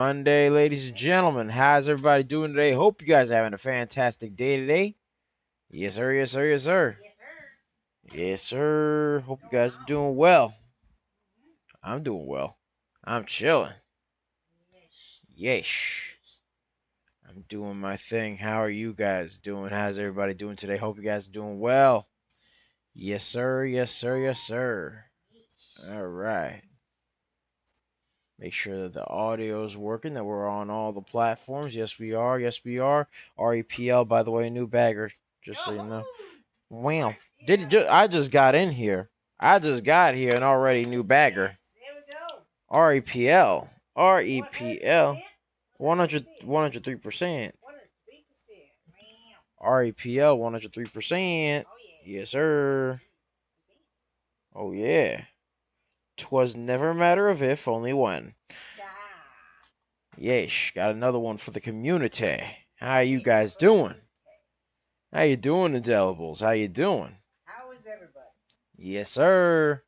Monday, ladies and gentlemen. How's everybody doing today? Hope you guys are having a fantastic day today. Yes, sir. Yes, sir. Yes, sir. Yes, sir. Hope you guys are doing well. I'm doing well. I'm chilling. Yes. I'm doing my thing. How are you guys doing? How's everybody doing today? Hope you guys are doing well. Yes, sir. Yes, sir. Yes, sir. All right. Make sure that the audio is working, that we're on all the platforms. Yes, we are. Yes, we are. REPL, by the way, new bagger, just so you know. Wow. I just got in here. I just got here and already new bagger. REPL. REPL. 103%. REPL 103%. Yes, sir. Oh, yeah. 'Twas never a matter of if, only when. Yeesh, got another one for the community. How you guys doing? How you doing, Indelibles? How you doing? How is everybody? Yes, sir.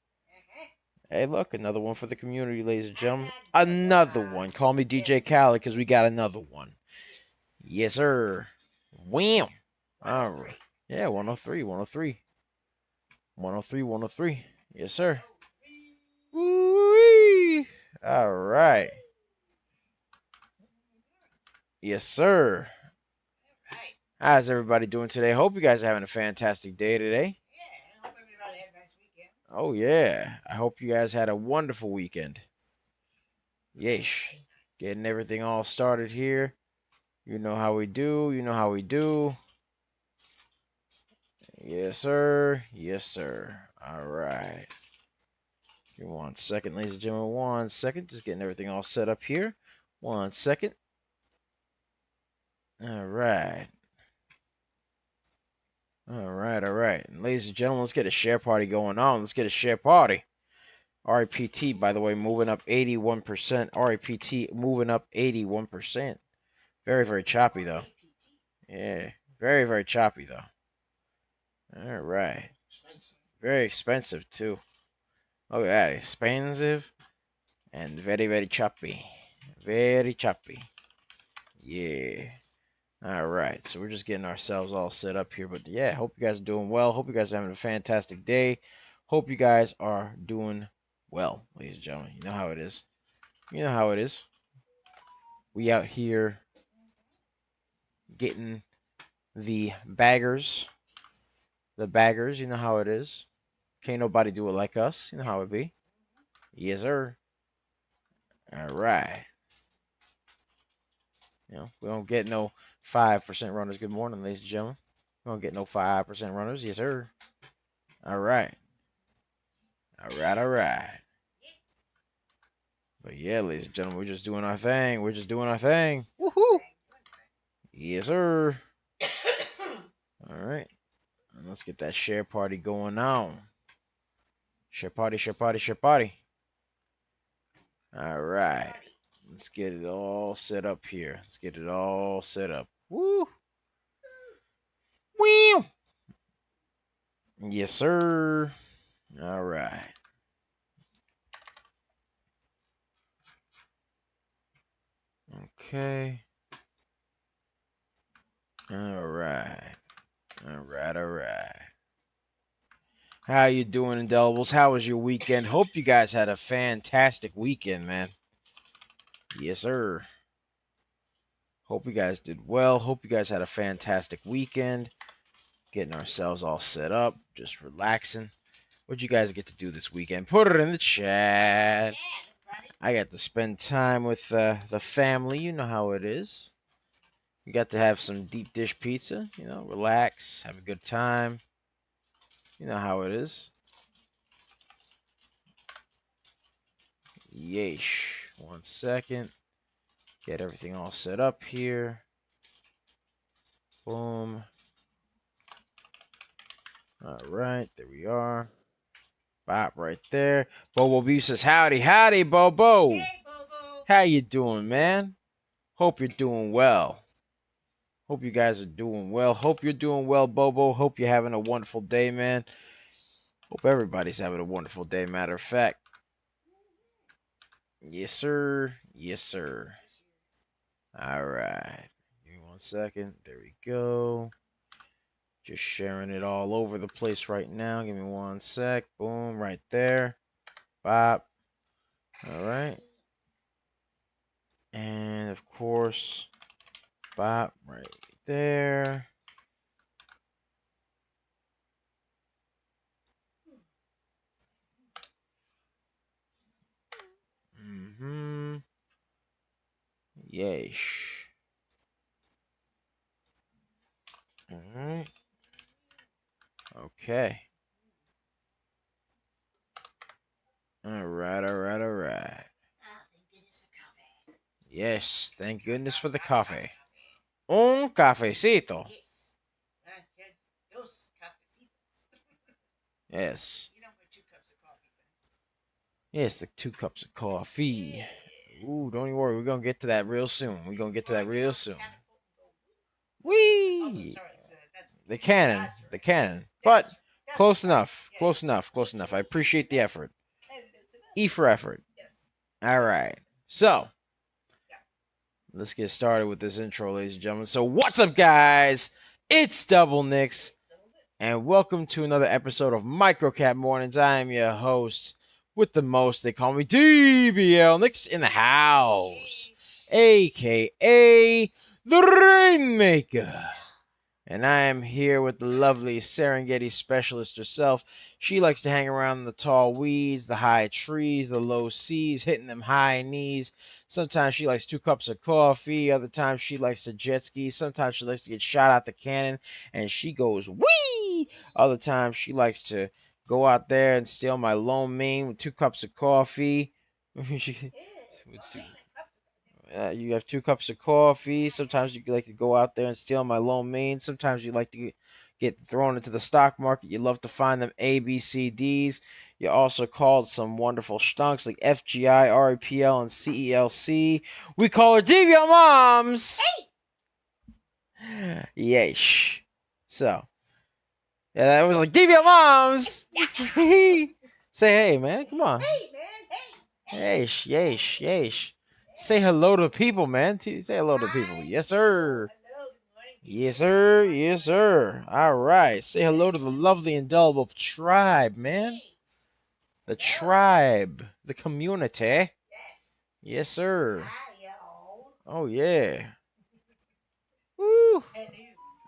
Hey, look, another one for the community, ladies and gentlemen. Another one. Call me DJ Khaled because we got another one. Yes, sir. Wham. All right. Yeah, 103, 103. 103, 103. Yes, sir. Woo-wee. All right. Yes, sir. How's everybody doing today? Hope you guys are having a fantastic day today. Yeah, I hope everybody had a nice weekend. Oh, yeah. I hope you guys had a wonderful weekend. Yeesh. Getting everything all started here. You know how we do. You know how we do. Yes, sir. Yes, sir. All right. Give me 1 second, ladies and gentlemen. 1 second. Just getting everything all set up here. 1 second. All right. All right. All right. And ladies and gentlemen, let's get a share party going on. Let's get a share party. REPT, by the way, moving up 81%. REPT moving up 81%. Very, very choppy, though. Yeah. Very, very choppy, though. All right. Very expensive, too. Look at that. Expensive and very, very choppy. Very choppy. Yeah. All right. So we're just getting ourselves all set up here. But yeah, hope you guys are doing well. Hope you guys are having a fantastic day. Hope you guys are doing well, ladies and gentlemen. You know how it is. You know how it is. We out here getting the baggers. The baggers, you know how it is. Can't nobody do it like us. You know how it be. Yes, sir. All right. You know, we don't get no 5% runners. Good morning, ladies and gentlemen. We don't get no 5% runners. Yes, sir. All right. All right, all right. But yeah, ladies and gentlemen, we're just doing our thing. We're just doing our thing. Woohoo! Yes, sir. All right. And let's get that share party going on. Share party, share party, share party. All right. Let's get it all set up here. Let's get it all set up. Woo! Wheel! Yes, sir. All right. Okay. All right. All right, all right. How you doing, Indelibles? How was your weekend? Hope you guys had a fantastic weekend, man. Yes, sir. Hope you guys did well. Hope you guys had a fantastic weekend. Getting ourselves all set up, just relaxing. What'd you guys get to do this weekend? Put it in the chat. I got to spend time with the family. You know how it is. We got to have some deep dish pizza. You know, relax, have a good time. You know how it is. Yeesh. 1 second. Get everything all set up here. Boom. All right, there we are. Bop right there. Bobo B says, howdy, howdy, Bobo. Hey, Bobo. How you doing, man? Hope you're doing well. Hope you guys are doing well. Hope you're doing well, Bobo. Hope you're having a wonderful day, man. Hope everybody's having a wonderful day, matter of fact. Yes, sir. Yes, sir. All right. Give me 1 second. There we go. Just sharing it all over the place right now. Give me 1 sec. Boom, right there. Bop. All right. And of course, bop right there. Mm-hmm. Yeesh. All right. Okay. All right, all right, all right. Ah, thank goodness for coffee. Yes, thank goodness for the coffee. Un cafecito. Yes. Here's dos cafecitos. Yes. You know my 2 cups of coffee thing. Yes, the 2 cups of coffee. Ooh, don't even worry. We're going to get to that real soon. We're going to get to that real soon. Whee! The cannon. The cannon. But close enough. Close enough. Close enough. I appreciate the effort. E for effort. Yes. All right. So, let's get started with this intro, ladies and gentlemen. So, what's up, guys? It's Double Nicks, and welcome to another episode of Microcap Mornings. I am your host with the most. They call me DBL Nicks in the house, aka the Rainmaker. And I am here with the lovely Serengeti specialist herself. She likes to hang around the tall weeds, the high trees, the low seas, hitting them high knees. Sometimes she likes 2 cups of coffee. Other times she likes to jet ski. Sometimes she likes to get shot out the cannon and she goes wee. Other times she likes to go out there and steal my lo mein with 2 cups of coffee. You have 2 cups of coffee. Sometimes you like to go out there and steal my lo mein. Sometimes you like to get thrown into the stock market. You love to find them ABCDs. You also called some wonderful stunks like FGI, REPL, and CELC. We call her DBL Moms. Hey! Yeesh. So, yeah, that was like DBL Moms. Say hey, man. Come on. Hey, man. Hey. Yeesh, yeesh, yeesh. Say hello to people, man. Say hello to people. Yes, sir. Hello, good morning. Yes, sir. Yes, sir. All right. Say hello to the lovely, indelible tribe, man. The tribe. The community. Yes. Yes, sir. Hi, y'all. Oh, yeah. Woo. Hello.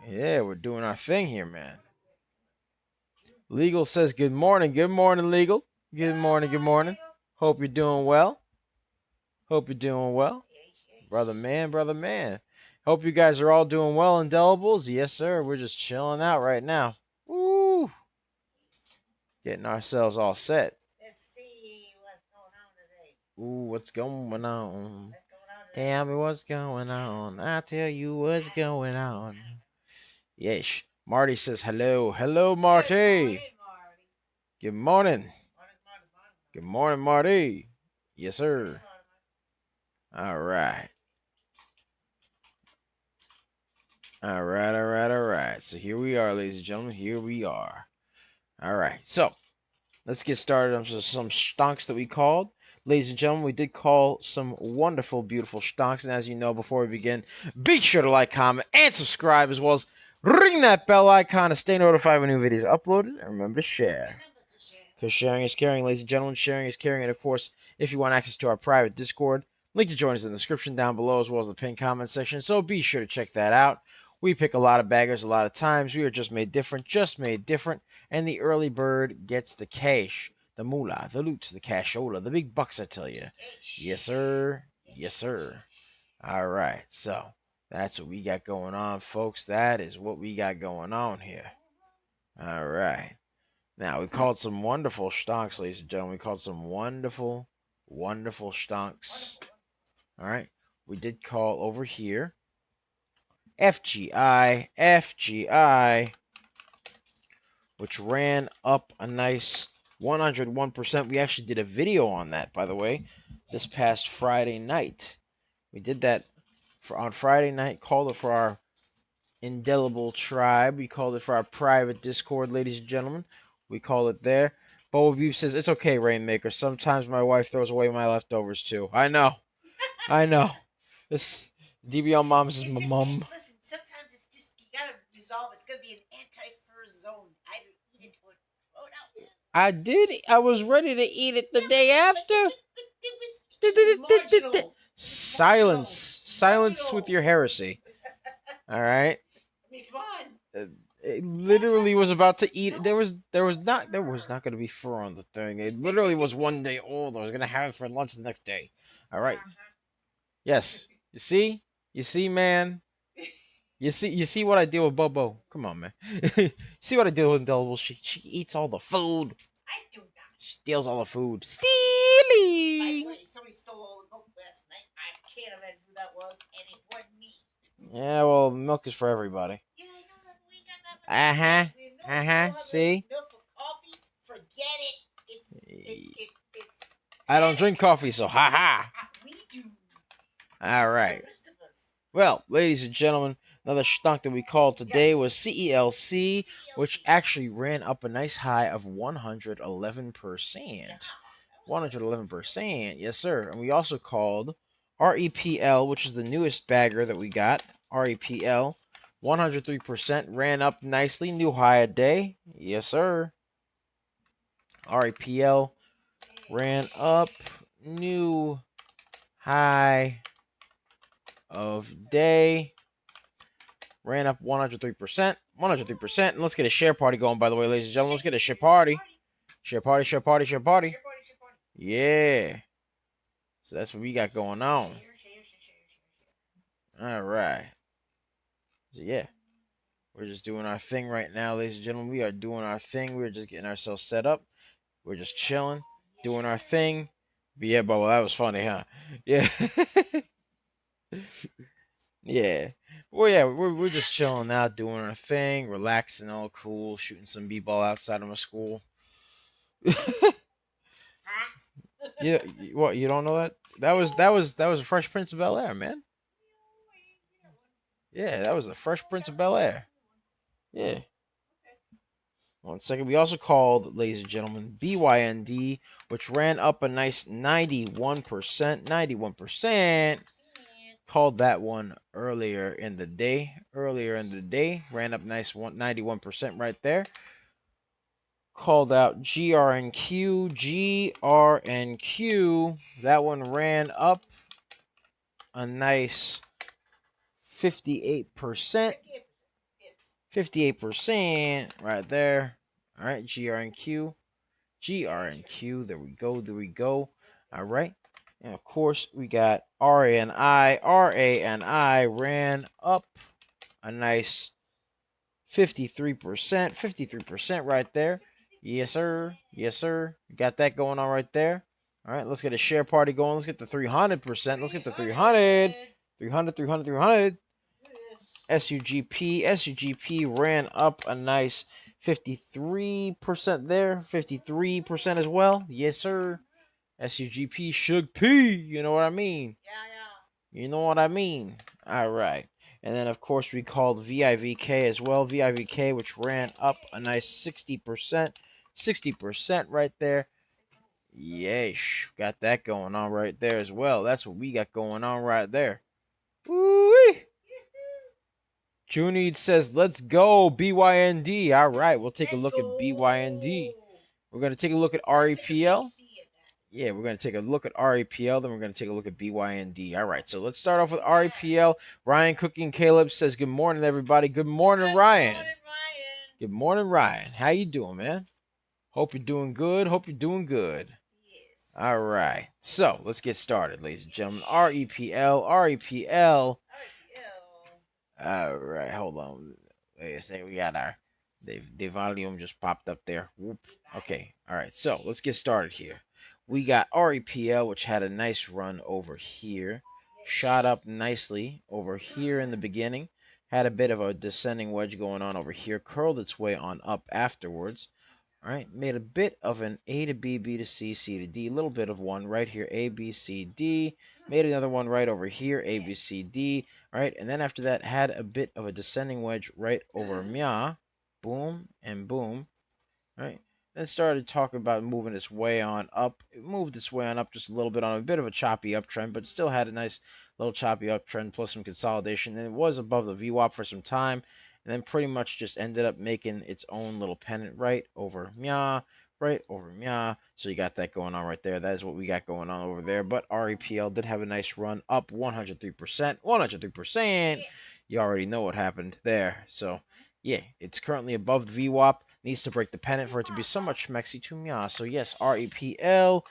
Yeah, we're doing our thing here, man. Legal says good morning. Good morning, Legal. Good morning. Good morning. Hope you're doing well. Hope you're doing well. Brother man, brother man. Hope you guys are all doing well, Indelibles. Yes, sir. We're just chilling out right now. Woo! Getting ourselves all set. Let's see what's going on today. Ooh, what's going on? What's going on today? Tell me what's going on. I'll tell you what's going on. Yes. Marty says hello. Hello, Marty. Good morning. Good morning, Marty. Yes, sir. All right. All right. So here we are, ladies and gentlemen. Here we are. All right. So let's get started on some stonks that we called. Ladies and gentlemen, we did call some wonderful, beautiful stonks. And as you know, before we begin, be sure to like, comment, and subscribe, as well as ring that bell icon to stay notified when new videos are uploaded. And remember to share. Because sharing is caring, ladies and gentlemen. Sharing is caring. And of course, if you want access to our private Discord, link to join us in the description down below, as well as the pinned comment section. So be sure to check that out. We pick a lot of baggers a lot of times. We are just made different. And the early bird gets the cash, the moolah, the loot, the cashola, the big bucks, I tell you. Yes, sir. Yes, sir. All right. So that's what we got going on, folks. That is what we got going on here. All right. Now, we called some wonderful stonks, ladies and gentlemen. We called some wonderful, wonderful stonks. All right. We did call over here FGI, which ran up a nice 101%. We actually did a video on that, by the way, this past Friday night. We did that on Friday night, called it for our indelible tribe. We called it for our private Discord, ladies and gentlemen. We call it there. Boba Beef says, it's okay, Rainmaker. Sometimes my wife throws away my leftovers, too. I know. This DBL Moms is my It's mom. listen, sometimes it's just you gotta resolve. It's gonna be an anti-fur zone. Either eat it or throw it out. I did. I was ready to eat it the day after. It was marginal. Silence. Silence with your heresy. All right. I mean, come on. It literally was about to eat. There was not going to be fur on the thing. It literally was 1 day old. I was going to have it for lunch the next day. All right. Yes. You see, man. You see what I deal with Bobo. Come on, man. You see what I deal with Indelible. She eats all the food. I do not. She steals all the food. By the Stealing. way, somebody stole all the milk last night. I can't imagine who that was, and it wasn't me. Yeah, well, milk is for everybody. Yeah, I know that, but we ain't got nothing. See? Milk for coffee? Forget it. It's. I don't drink coffee, so ha. We do. All right. The rest of us. Well, ladies and gentlemen, another stunk that we called today was CELC, which actually ran up a nice high of 111%. 111%, yes, sir. And we also called REPL, which is the newest bagger that we got. REPL, 103%, ran up nicely, new high a day. Yes, sir. REPL ran up, new high of day. Ran up 103%. 103%. And let's get a share party going, by the way, ladies and gentlemen. Let's get a share party. Share party, share party, share party. Yeah. So that's what we got going on. All right. So, yeah. We're just doing our thing right now, ladies and gentlemen. We are doing our thing. We're just getting ourselves set up. We're just chilling, doing our thing. But yeah, Bubba, that was funny, huh? Yeah. Yeah. Well, yeah, we're just chilling out, doing our thing, relaxing, all cool, shooting some b-ball outside of my school. Yeah, what, you don't know that? That was a Fresh Prince of Bel-Air, man. Yeah, that was the Fresh Prince of Bel-Air. Yeah. 1 second. We also called, ladies and gentlemen, BYND, which ran up a nice 91%. 91%. Called that one earlier in the day. Ran up nice 91% right there. Called out GRNQ. That one ran up a nice 58%. 58% right there. All right, GRNQ. There we go. All right. And of course, we got RANI. RANI ran up a nice 53%. 53% right there. Yes, sir. Yes, sir. Got that going on right there. All right, let's get a share party going. Let's get the 300%. Let's get the 300. 300. SUGP ran up a nice 53% there. 53% as well. Yes, sir. SUGP Shug P. You know what I mean? Yeah. You know what I mean? All right. And then, of course, we called VIVK as well. VIVK, which ran up a nice 60%. 60% right there. Yeesh. Got that going on right there as well. That's what we got going on right there. Woo-wee. Junid says, let's go, BYND. All right, we'll take a look at BYND. We're going to take a look at REPL. Yeah, we're going to take a look at REPL, then we're going to take a look at BYND. All right, so let's start off with REPL. Ryan Cooking Caleb says, good morning, everybody. Good morning, Ryan. Good morning, Ryan. How you doing, man? Hope you're doing good. Yes. All right, so let's get started, ladies and gentlemen. REPL. All right, hold on. Wait a second. We got our the volume just popped up there. Whoop. Okay. All right. So let's get started here. We got REPL, which had a nice run over here. Shot up nicely over here in the beginning. Had a bit of a descending wedge going on over here. Curled its way on up afterwards. All right. Made a bit of an A to B, B to C, C to D. A little bit of one right here. A, B, C, D. Made another one right over here. A, B, C, D. All right, and then after that, had a bit of a descending wedge right over Mya. Boom and boom. All right, then started talking about moving its way on up. It moved its way on up just a little bit on a bit of a choppy uptrend, but still had a nice little choppy uptrend plus some consolidation, and it was above the VWAP for some time, and then pretty much just ended up making its own little pennant right over Mya, right over Mya. So you got that going on right there. That is what we got going on over there. But REPL did have a nice run up 103%. 103%. You already know what happened there. So yeah, it's currently above the VWAP. Needs to break the pennant for it to be somewhat schmexy to Mya. So yes, REPL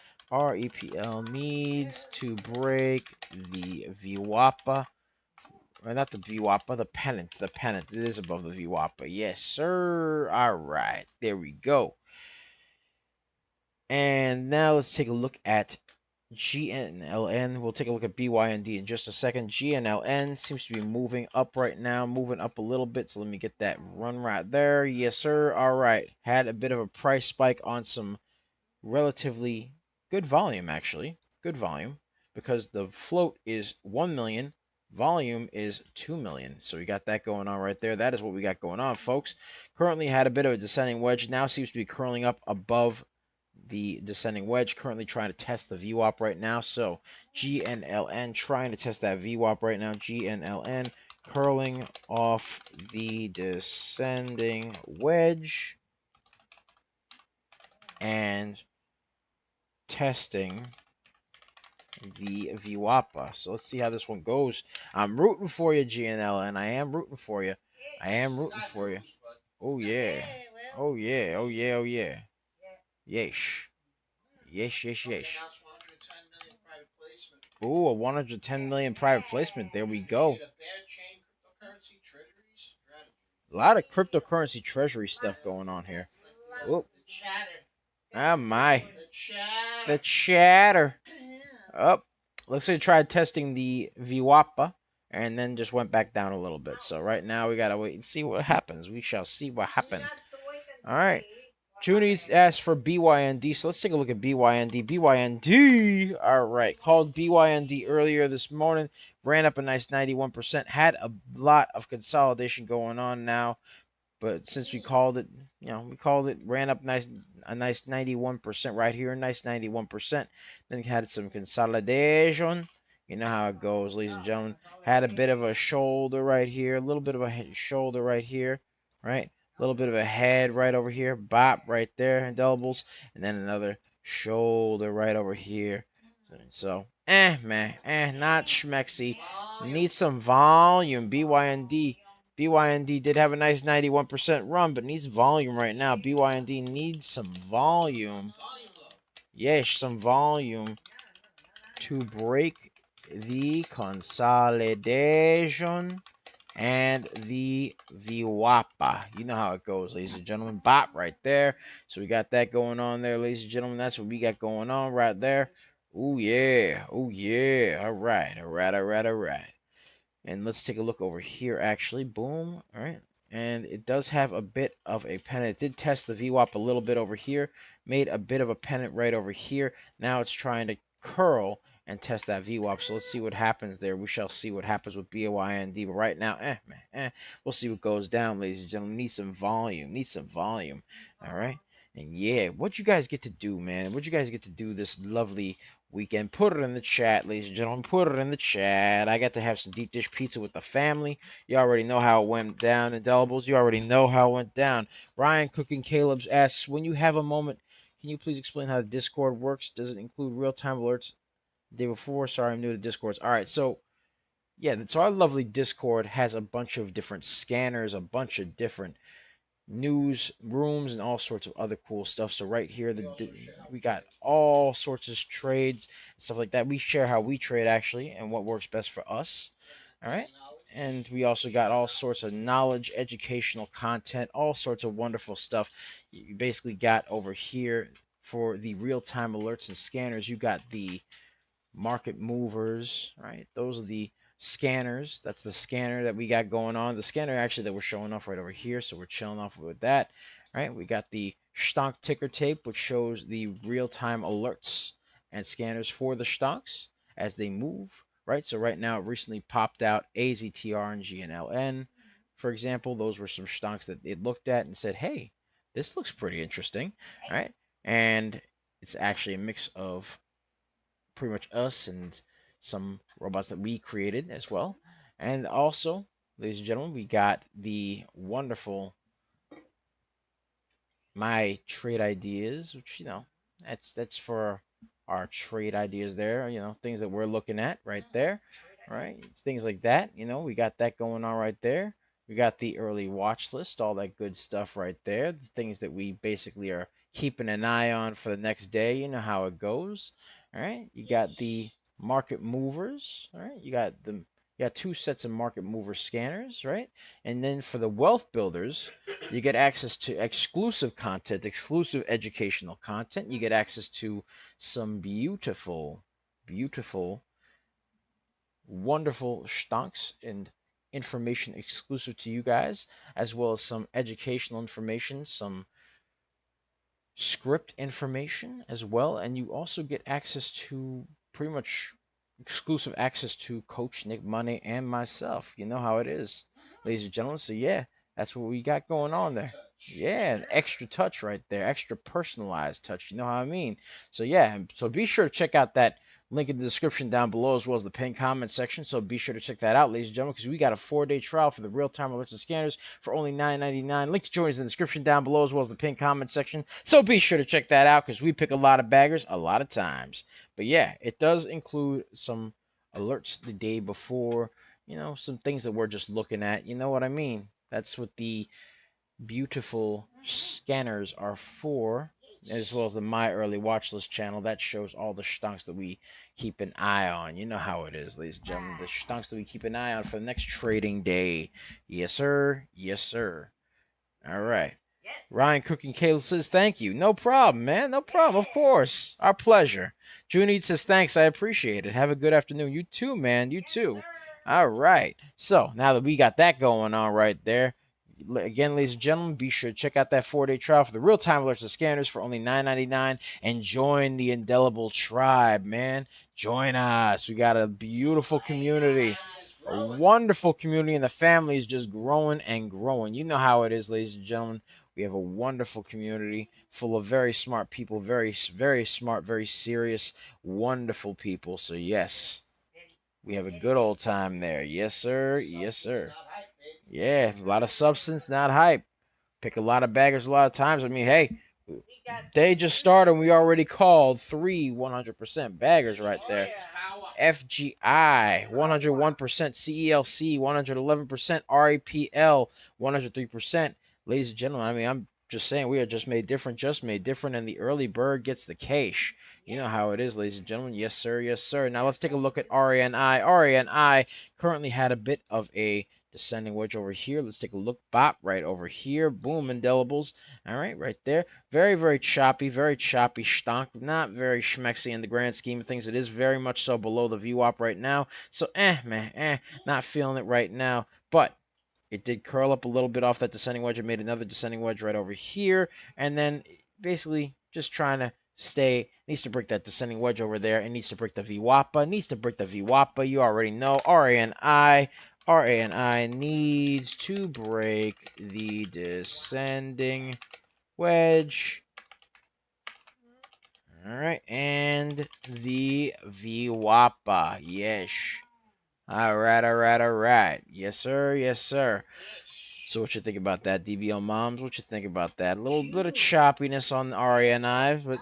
needs to break the VWAP. Or not the VWAP, the pennant. The pennant. It is above the VWAP. Yes, sir. All right. There we go. And now let's take a look at GNLN. We'll take a look at BYND in just a second. GNLN seems to be moving up right now, moving up a little bit. So let me get that run right there. Yes, sir. All right. Had a bit of a price spike on some relatively good volume, actually. Good volume, because the float is 1 million. Volume is 2 million. So we got that going on right there. That is what we got going on, folks. Currently had a bit of a descending wedge. Now seems to be curling up above the descending wedge, currently trying to test the VWAP right now. So GNLN trying to test that VWAP right now. GNLN curling off the descending wedge and testing the VWAP. So let's see how this one goes. I'm rooting for you, GNLN. I am rooting for you. I am rooting for you. Oh yeah. Oh yeah. Oh yeah. Oh yeah. Yes. Yes, yes, yes. Ooh, a 110 million private placement. There we go. A lot of cryptocurrency treasury stuff going on here. Oop. Oh my. The chatter. Up. Looks like they tried testing the VWAPA and then just went back down a little bit. So right now we gotta wait and see what happens. We shall see what happens. All right. Junie's asked for BYND, so let's take a look at BYND. BYND, all right, called BYND earlier this morning, ran up a nice 91%, had a lot of consolidation going on now, but since we called it, ran up a nice 91% right here, a nice 91%. Then it had some consolidation. You know how it goes, ladies and gentlemen. Had a bit of a shoulder right here, a little bit of a shoulder right here, right? A little bit of a head right over here, bop right there, indelibles, and then another shoulder right over here. So, not schmexy. Need some volume. BYND did have a nice 91% run, but needs volume right now. BYND needs some volume. Yes, some volume to break the consolidation and the VWAPA. You know how it goes, ladies and gentlemen. Bop right there. So we got that going on there, ladies and gentlemen. That's what we got going on right there. Oh yeah. Oh yeah. All right. All right. All right. All right. And let's take a look over here, actually. Boom. All right. And it does have a bit of a pennant. It did test the VWAP a little bit over here. Made a bit of a pennant right over here. Now it's trying to curl and test that VWAP. So let's see what happens there. We shall see what happens with BYND. But right now, we'll see what goes down, ladies and gentlemen. Need some volume. Need some volume. All right. And yeah, what you guys get to do, man? What you guys get to do this lovely weekend? Put it in the chat, ladies and gentlemen. Put it in the chat. I got to have some deep dish pizza with the family. You already know how it went down, Indelibles. You already know how it went down. Ryan Cooking Caleb's asks, when you have a moment, can you please explain how the Discord works? Does it include real-time alerts the day before? Sorry, I'm new to Discords. All right, so yeah, so our lovely Discord has a bunch of different scanners, a bunch of different news rooms, and all sorts of other cool stuff. So right here, we got all sorts of trades and stuff like that. We share how we trade actually and what works best for us. All right. And we also got all sorts of knowledge, educational content, all sorts of wonderful stuff. You basically got over here for the real-time alerts and scanners. You got the market movers, right? Those are the scanners. That's the scanner that we got going on. The scanner actually that we're showing off right over here. So we're chilling off with that, right? We got the Stonk ticker tape, which shows the real-time alerts and scanners for the stonks as they move, right? So right now it recently popped out AZTR and GNLN, for example. Those were some stonks that it looked at and said, hey, this looks pretty interesting, right? And it's actually a mix of pretty much us and some robots that we created as well. And also, ladies and gentlemen, we got the wonderful my trade ideas, which that's for our trade ideas there. Things that we're looking at right there, right? Things like that. We got that going on right there. We got the early watch list, all that good stuff right there. The things that we basically are keeping an eye on for the next day. You know how it goes. All right. You got the market movers. All right. You got two sets of market mover scanners, right? And then for the wealth builders, you get access to exclusive content, exclusive educational content. You get access to some beautiful, beautiful, wonderful stonks and information exclusive to you guys, as well as some educational information, some script information as well. And you also get access to pretty much exclusive access to Coach Nick Money and myself. You know how it is, ladies and gentlemen. So yeah, that's what we got going on there. Yeah, an extra touch right there, extra personalized touch. You know how I mean? So yeah, so be sure to check out that link in the description down below, as well as the pinned comment section. So be sure to check that out, ladies and gentlemen, because we got a 4-day trial for the real-time alerts and scanners for only $9.99. Link to join is in the description down below, as well as the pinned comment section. So be sure to check that out, because we pick a lot of baggers a lot of times. But yeah, it does include some alerts the day before, some things that we're just looking at. You know what I mean? That's what the beautiful scanners are for, as well as the My Early Watch List channel. That shows all the stonks that we keep an eye on. You know how it is, ladies and gentlemen. The stonks that we keep an eye on for the next trading day. Yes, sir. Yes, sir. All right. Yes. Ryan Cooking Caleb says thank you. No problem, man. No problem. Of course. Our pleasure. Junid says thanks. I appreciate it. Have a good afternoon. You too, man. You too. Sir. All right. So now that we got that going on right there, again, ladies and gentlemen, be sure to check out that 4-day trial for the real-time alerts and scanners for only $9.99 and join the Indelible Tribe, man. Join us. We got a beautiful community, a wonderful community, and the family is just growing and growing. You know how it is, ladies and gentlemen. We have a wonderful community full of very smart people, very, very smart, very serious, wonderful people. So, yes, we have a good old time there. Yes, sir. Yes, sir. Yeah, a lot of substance, not hype. Pick a lot of baggers a lot of times. I mean, hey, they just started and we already called 3 100% baggers right there. FGI, 101%, CELC, 111%, REPL, 103%. Ladies and gentlemen, I mean, I'm just saying we are just made different, and the early bird gets the cash. You know how it is, ladies and gentlemen. Yes, sir. Yes, sir. Now let's take a look at RANI. RANI currently had a bit of a descending wedge over here. Let's take a look. Bop right over here. Boom, indelibles. All right, right there. Very, very choppy stonk. Not very schmexy in the grand scheme of things. It is very much so below the VWAP right now. So, man, not feeling it right now. But it did curl up a little bit off that descending wedge. It made another descending wedge right over here. And then basically just trying to stay. Needs to break that descending wedge over there. It needs to break the VWAPA. Needs to break the VWAPA. You already know. RANI needs to break the descending wedge. All right. And the VWAPA. Yes. All right. Yes, sir. Yes, sir. So what you think about that, DBL moms? What you think about that? A little bit of choppiness on the RANI, but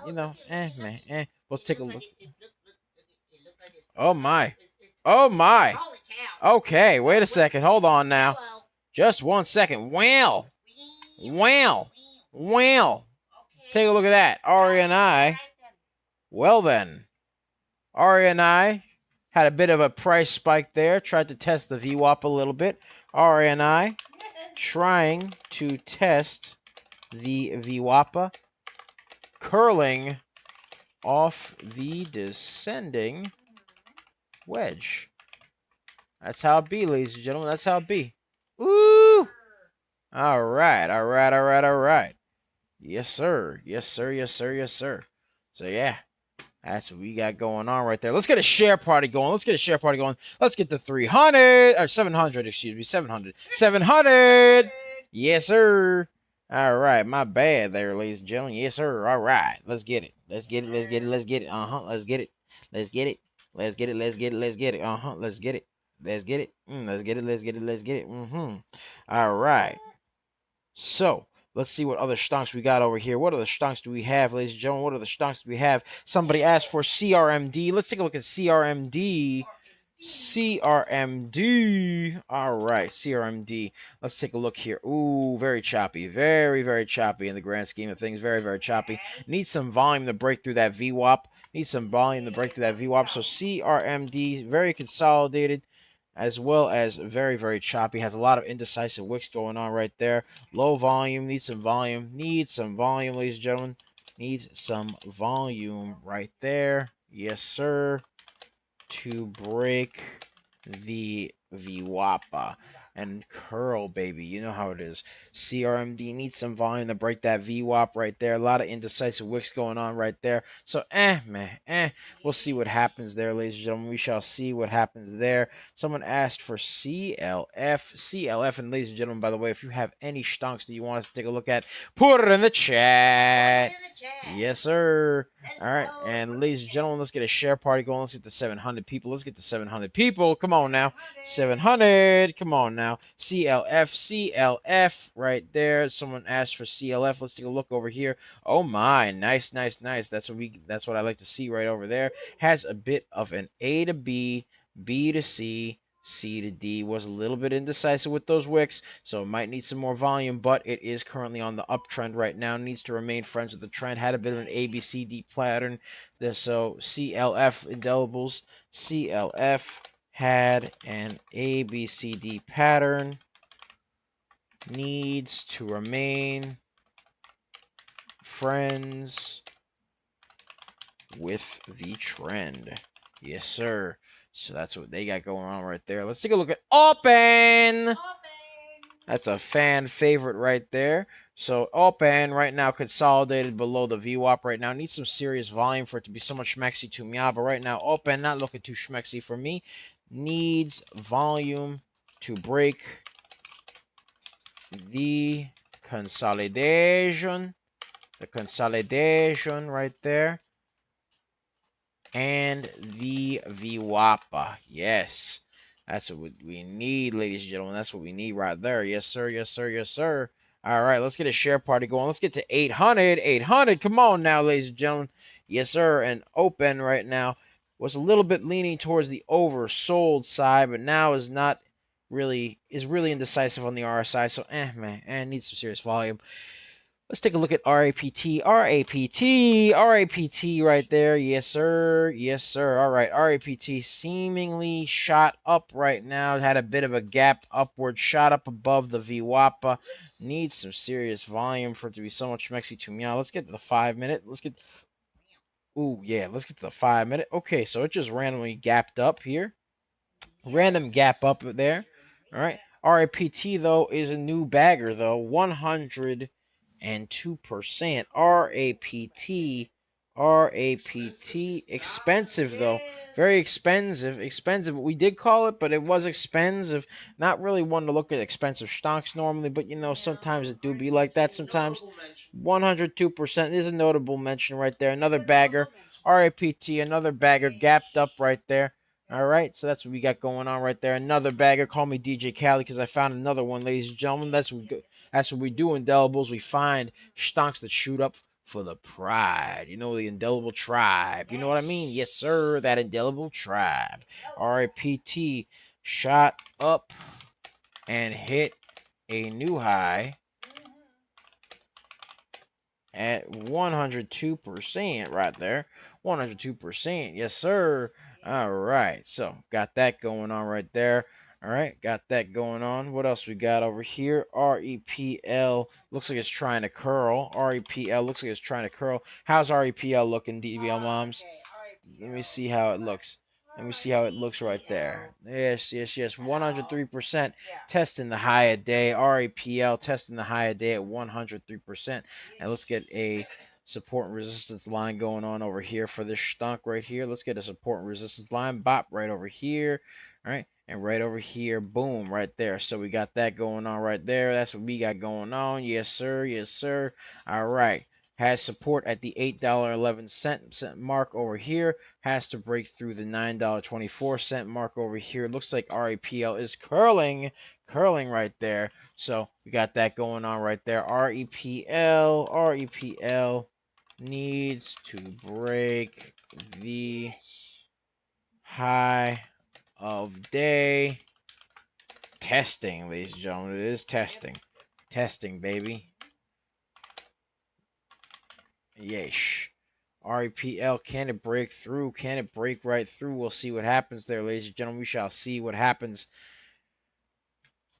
man. Let's take a look. Oh my. Oh my. Okay, wait a second. Hold on now. Just 1 second. Wow. Take a look at that. RANI. Well then. RANI had a bit of a price spike there. Tried to test the VWAP a little bit. RANI trying to test the VWAPA, curling off the descending wedge. That's how it be, ladies and gentlemen. That's how it be. Ooh! All right. Yes, sir. So, yeah. That's what we got going on right there. Let's get a share party going. Let's get the 300 or 700, excuse me, 700. 700. Yes, sir. All right, my bad there, ladies and gentlemen. Yes, sir. All right, let's get it. Let's get it. Let's get it. Let's get it. Let's get it. Let's get it. Let's get it. Let's get it. Let's get it. Let's get it. All right. So let's see what other stonks we got over here. What other stonks do we have, ladies and gentlemen? What other stonks do we have? Somebody asked for CRMD. Let's take a look at CRMD. CRMD. All right, CRMD. Let's take a look here. Ooh, very choppy. Very, very choppy in the grand scheme of things. Very, very choppy. Needs some volume to break through that VWAP. Needs some volume to break through that VWAP. So CRMD, very consolidated, as well as very, very choppy. Has a lot of indecisive wicks going on right there. Low volume. Needs some volume. Needs some volume, ladies and gentlemen. Needs some volume right there. Yes, sir, to break the VWAPA and curl, baby. You know how it is. CRMD needs some volume to break that VWAP right there. A lot of indecisive wicks going on right there. So, man, we'll see what happens there, ladies and gentlemen. We shall see what happens there. Someone asked for CLF. And ladies and gentlemen, by the way, if you have any stonks that you want us to take a look at, put it in the chat. Yes, sir. All right, and ladies and gentlemen, let's get a share party going. Let's get to 700 people. Let's get to 700 people. Come on now. 700. Come on now. CLF right there. Someone asked for CLF. Let's take a look over here. Oh my, nice. That's what I like to see right over there. Has a bit of an A to B, B to C, C to D. Was a little bit indecisive with those wicks, so it might need some more volume, but it is currently on the uptrend right now. Needs to remain friends with the trend. Had a bit of an ABCD pattern. So CLF indelibles. CLF had an ABCD pattern. Needs to remain friends with the trend. Yes, sir. So that's what they got going on right there. Let's take a look at Open. That's a fan favorite right there. So Open right now consolidated below the VWAP right now. Needs some serious volume for it to be so much schmexy to me. But right now, Open not looking too schmexy for me. Needs volume to break the consolidation. The consolidation right there. And the VWAPA. Yes. That's what we need, ladies and gentlemen. That's what we need right there. Yes, sir. Yes, sir. Yes, sir. All right, let's get a share party going. Let's get to 800. 800. Come on now, ladies and gentlemen. Yes, sir. And Open right now was a little bit leaning towards the oversold side, but now is really indecisive on the RSI. So, man, needs some serious volume. Let's take a look at RAPT. RAPT right there. Yes, sir. Yes, sir. All right. RAPT seemingly shot up right now. Had a bit of a gap upward. Shot up above the VWAPA. Needs some serious volume for it to be so much schmexy to meow. Let's get to the 5-minute. Let's get to the 5-minute. Okay, so it just randomly gapped up here. Random gap up there. All right. RAPT, though, is a new bagger, though. 102%. RAPT, expensive though, very expensive, we did call it, but it was expensive. Not really one to look at expensive stocks normally, but you know, sometimes it do be like that. Sometimes 102% is a notable mention right there. Another bagger. RAPT, another bagger, gapped up right there. All right, so that's what we got going on right there. Another bagger. Call me DJ Cali because I found another one, ladies and gentlemen. That's what we do, indelibles. We find stonks that shoot up for the pride. You know, the indelible tribe. You know what I mean? Yes, sir, that indelible tribe. RAPT shot up and hit a new high at 102% right there. 102%. Yes, sir. All right. So, got that going on right there. All right. Got that going on. What else we got over here? REPL. Looks like it's trying to curl. REPL looks like it's trying to curl. How's REPL looking, DBL moms? Let me see how it looks. Let me see how it looks right there. Yes. 103%. Testing the high a day. REPL testing the high a day at 103%. And let's get a support and resistance line going on over here for this stunk right here. Let's get a support and resistance line. Bop right over here. All right. And right over here, boom, right there. So we got that going on right there. That's what we got going on. Yes, sir. Yes, sir. All right. has support at the $8.11 mark over here, has to break through the $9.24 mark over here. Looks like REPL is curling right there. So we got that going on right there. REPL needs to break the high of day. Testing, ladies and gentlemen. It is testing. Testing, baby. Yeesh. REPL, can it break through? Can it break right through? We'll see what happens there, ladies and gentlemen. We shall see what happens.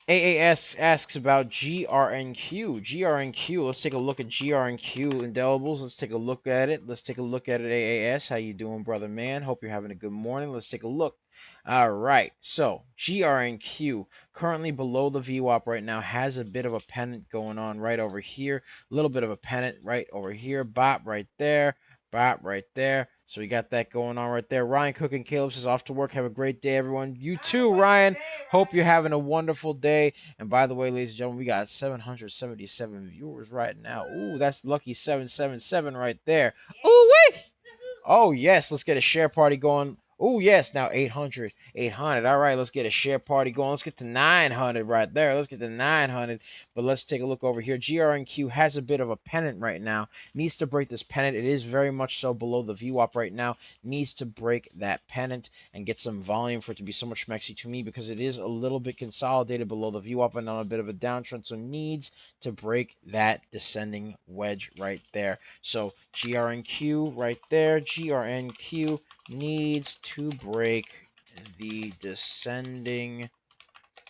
AAS asks about GRNQ. GRNQ. Let's take a look at GRNQ indelibles. Let's take a look at it. Let's take a look at it, AAS. How you doing, brother man? Hope you're having a good morning. Let's take a look. All right. So, GRNQ, currently below the VWAP right now, has a bit of a pennant going on right over here. A little bit of a pennant right over here. Bop right there. Bop right there. So we got that going on right there. Ryan Cook and Caleb says off to work. Have a great day, everyone. You too, Ryan. Hope you're having a wonderful day. And by the way, ladies and gentlemen, we got 777 viewers right now. Ooh, that's lucky 777 right there. Ooh, wee! Oh, yes. Let's get a share party going. Oh, yes. Now 800. 800. All right. Let's get a share party going. Let's get to 900 right there. Let's get to 900. But let's take a look over here. GRNQ has a bit of a pennant right now. Needs to break this pennant. It is very much so below the VWAP right now. Needs to break that pennant and get some volume for it to be so much mexy to me, because it is a little bit consolidated below the VWAP and on a bit of a downtrend. So needs to break that descending wedge right there. So GRNQ right there. GRNQ needs to break the descending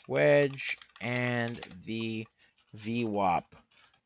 wedge and the VWAP. All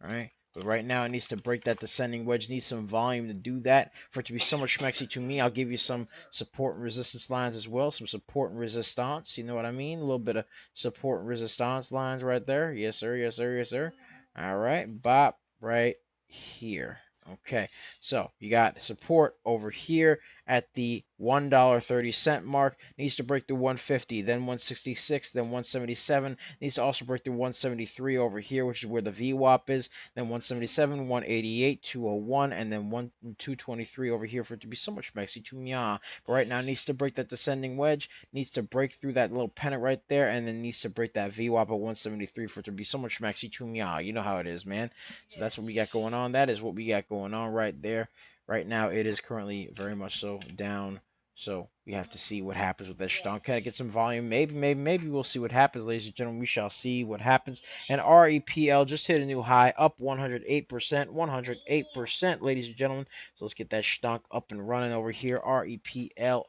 right. But right now, it needs to break that descending wedge. Needs some volume to do that. For it to be so much schmexy to me, I'll give you some support and resistance lines as well. Some support and resistance. You know what I mean? A little bit of support and resistance lines right there. Yes, sir. Yes, sir. Yes, sir. All right. Bop right here. Okay, so you got support over here at the $1.30 mark. Needs to break through 150, then 166, then 177. Needs to also break through 173 over here, which is where the VWAP is. Then 177, 188, 201, and then 223 over here for it to be so much mexy to me. But right now, it needs to break that descending wedge. Needs to break through that little pennant right there, and then needs to break that VWAP at 173 for it to be so much mexy to me. You know how it is, man. So that's what we got going on. That is what we got going on right there. Right now, it is currently very much so down. So we have to see what happens with that stonk. Can I get some volume? Maybe we'll see what happens, ladies and gentlemen. We shall see what happens. And REPL just hit a new high, up 108%. 108%, ladies and gentlemen. So let's get that stonk up and running over here. REPL.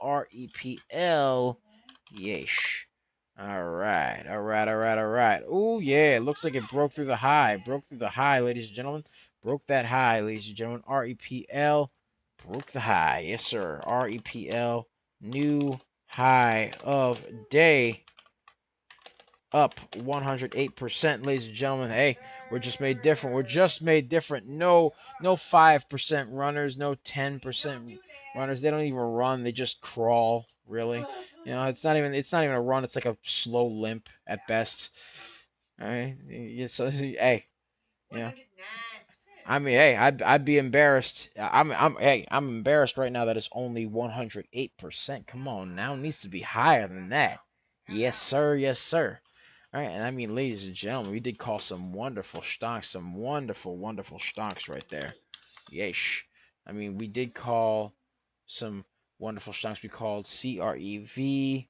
Yeesh. All right. Oh, yeah. It looks like it broke through the high. Broke through the high, ladies and gentlemen. Broke that high, ladies and gentlemen. REPL broke the high. Yes, sir. REPL, new high of day. Up 108%, ladies and gentlemen. Hey, we're just made different. We're just made different. No 5% runners, no 10% runners. They don't even run. They just crawl, really. You know, it's not even a run. It's like a slow limp at best. All right. So, hey, yeah. I mean, hey, I'd be embarrassed. I'm embarrassed right now that it's only 108%. Come on now, it needs to be higher than that. Yes, sir. Yes, sir. All right, and I mean, ladies and gentlemen, we did call some wonderful stocks, some wonderful stocks right there. Yeesh. I mean, we did call some wonderful stocks. We called CREV.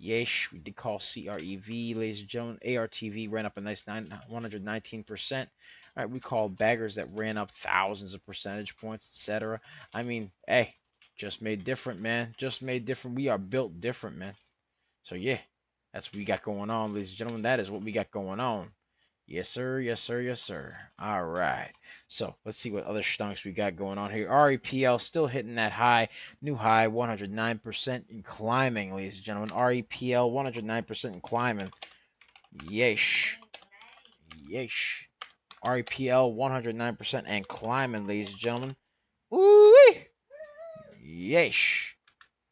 Yeesh, we did call CREV, ladies and gentlemen. ARTV ran up a nice 119%. All right, we called baggers that ran up thousands of percentage points, etc. I mean, hey, just made different, man. Just made different. We are built different, man. So, yeah, that's what we got going on, ladies and gentlemen. That is what we got going on. Yes, sir. Yes, sir. Yes, sir. All right. So let's see what other stonks we got going on here. REPL still hitting that high, new high, 109% and climbing, ladies and gentlemen. REPL 109% and climbing. Yeesh. Yeesh. REPL 109% and climbing, ladies and gentlemen. Ooh-wee. Yeesh.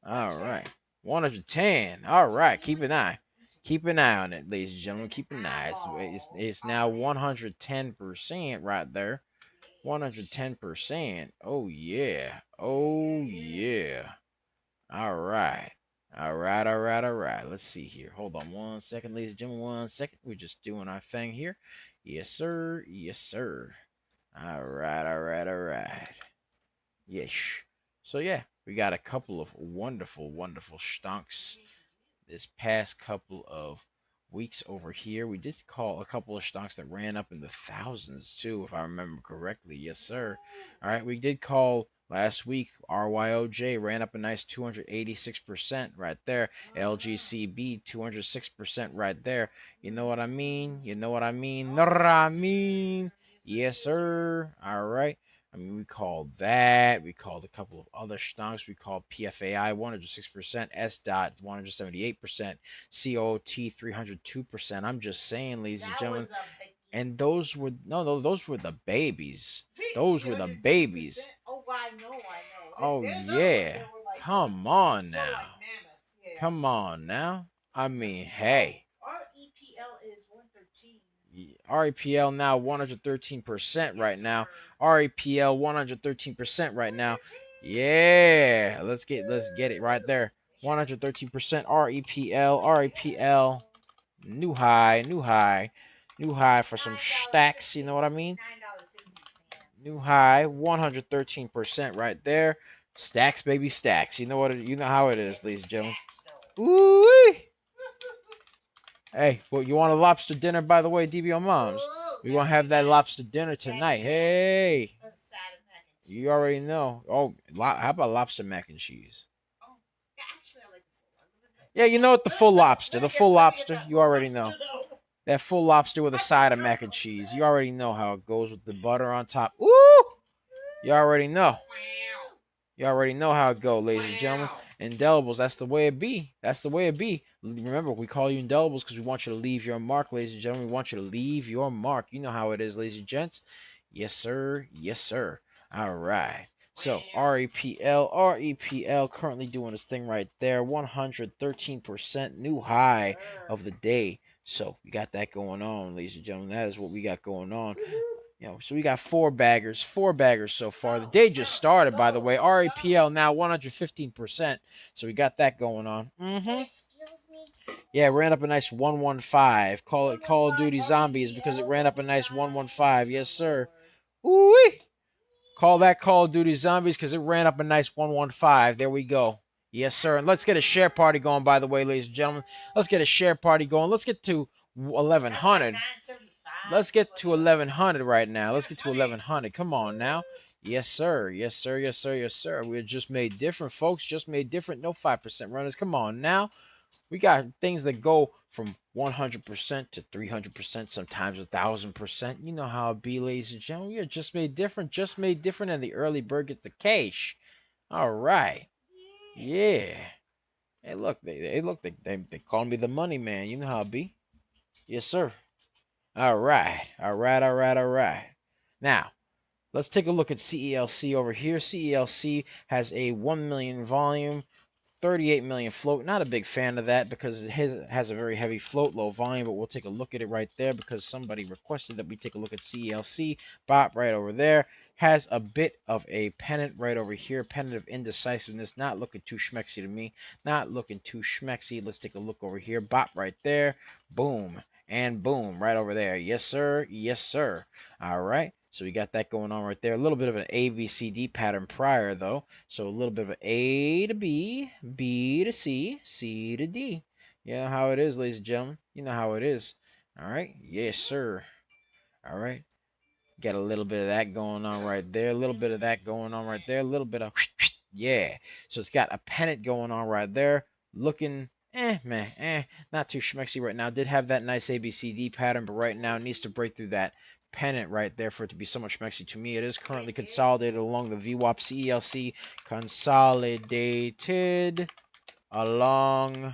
All right. 110. All right. Keep an eye. Keep an eye on it, ladies and gentlemen. Keep an eye. It's now 110% right there. 110%. Oh yeah. Oh yeah. All right. All right, all right, all right. Let's see here. Hold on 1 second, ladies and gentlemen. 1 second. We're just doing our thing here. Yes, sir. Yes, sir. All right, all right, all right. Yes. So yeah, we got a couple of wonderful, wonderful stonks this past couple of weeks over here. We did call a couple of stocks that ran up in the thousands too, if I remember correctly. Yes, sir. All right, we did call last week. RYOJ ran up a nice 286% right there. LGCB 206% right there. You know what I mean? You know what I mean? Know what I mean? Yes, sir. All right. I mean, we called that. We called a couple of other stocks. We called PFAI 106%, S dot 178%, COT 302%. I'm just saying, ladies and gentlemen. And those were those were the babies. Those were the babies. Oh, I know. Oh yeah. Come on now. Come on now. I mean, hey. REPL is 113. REPL now 113% right now. REPL 113% right now. Yeah, let's get it right there. 113% REPL new high for some stacks. You know what I mean? New high 113% right there. Stacks, baby, stacks. You know what? You know how it is, ladies and gentlemen. Ooh. Hey, well, you want a lobster dinner, by the way, DBO Moms? We're going to have that lobster dinner tonight. Hey. You already know. Oh, how about lobster mac and cheese? Yeah, you know what? The full lobster. The full lobster. You already know. That full lobster with a side of mac and cheese. You already know how it goes with the butter on top. Ooh! You already know. You already know how it goes, ladies and gentlemen. Indelibles, that's the way it be. That's the way it be. Remember, we call you indelibles because we want you to leave your mark, ladies and gentlemen. We want you to leave your mark. You know how it is, ladies and gents. Yes, sir. Yes, sir. All right. So REPL currently doing this thing right there. 113% new high of the day. So we got that going on, ladies and gentlemen. That is what we got going on. You know, so we got four baggers so far. The day just started, by the way. REPL now 115%. So we got that going on. Yeah, it ran up a nice 115. Call it Call of Duty Zombies because it ran up a nice 115. Yes, sir. Ooh-wee. Call that Call of Duty Zombies because it ran up a nice 115. There we go. Yes, sir. And let's get a share party going, by the way, ladies and gentlemen. Let's get a share party going. Let's get to 1,100. Let's get to 1,100 right now. Let's get to 1,100. Come on now. Yes, sir. Yes, sir. Yes, sir. Yes, sir. We're just made different, folks. Just made different. No 5% runners. Come on now. We got things that go from 100% to 300%, sometimes 1,000%. You know how it be, ladies and gentlemen. We're just made different. Just made different, and the early bird gets the cash. All right. Yeah. Hey, look. They call me the money man. You know how it be. Yes, sir. All right. All right. All right. All right. Now, let's take a look at CELC over here. CELC has a 1 million volume, 38 million float. Not a big fan of that because it has a very heavy float, low volume, but we'll take a look at it right there because somebody requested that we take a look at CELC. Bop right over there. Has a bit of a pennant right over here. Pennant of indecisiveness. Not looking too schmexy to me. Not looking too schmexy. Let's take a look over here. Bop right there. Boom. And boom. Right over there. Yes, sir. Yes, sir. All right. So we got that going on right there. A little bit of an ABCD pattern prior, though. So a little bit of an A to B, B to C, C to D. You know how it is, ladies and gentlemen. You know how it is. All right. Yes, sir. All right. Got a little bit of that going on right there. A little bit of that going on right there. A little bit of, yeah. So it's got a pennant going on right there. Looking, not too schmexy right now. Did have that nice ABCD pattern, but right now it needs to break through that pennant right there for it to be somewhat schmexy to me. It is currently consolidated along the VWAP CELC. Consolidated along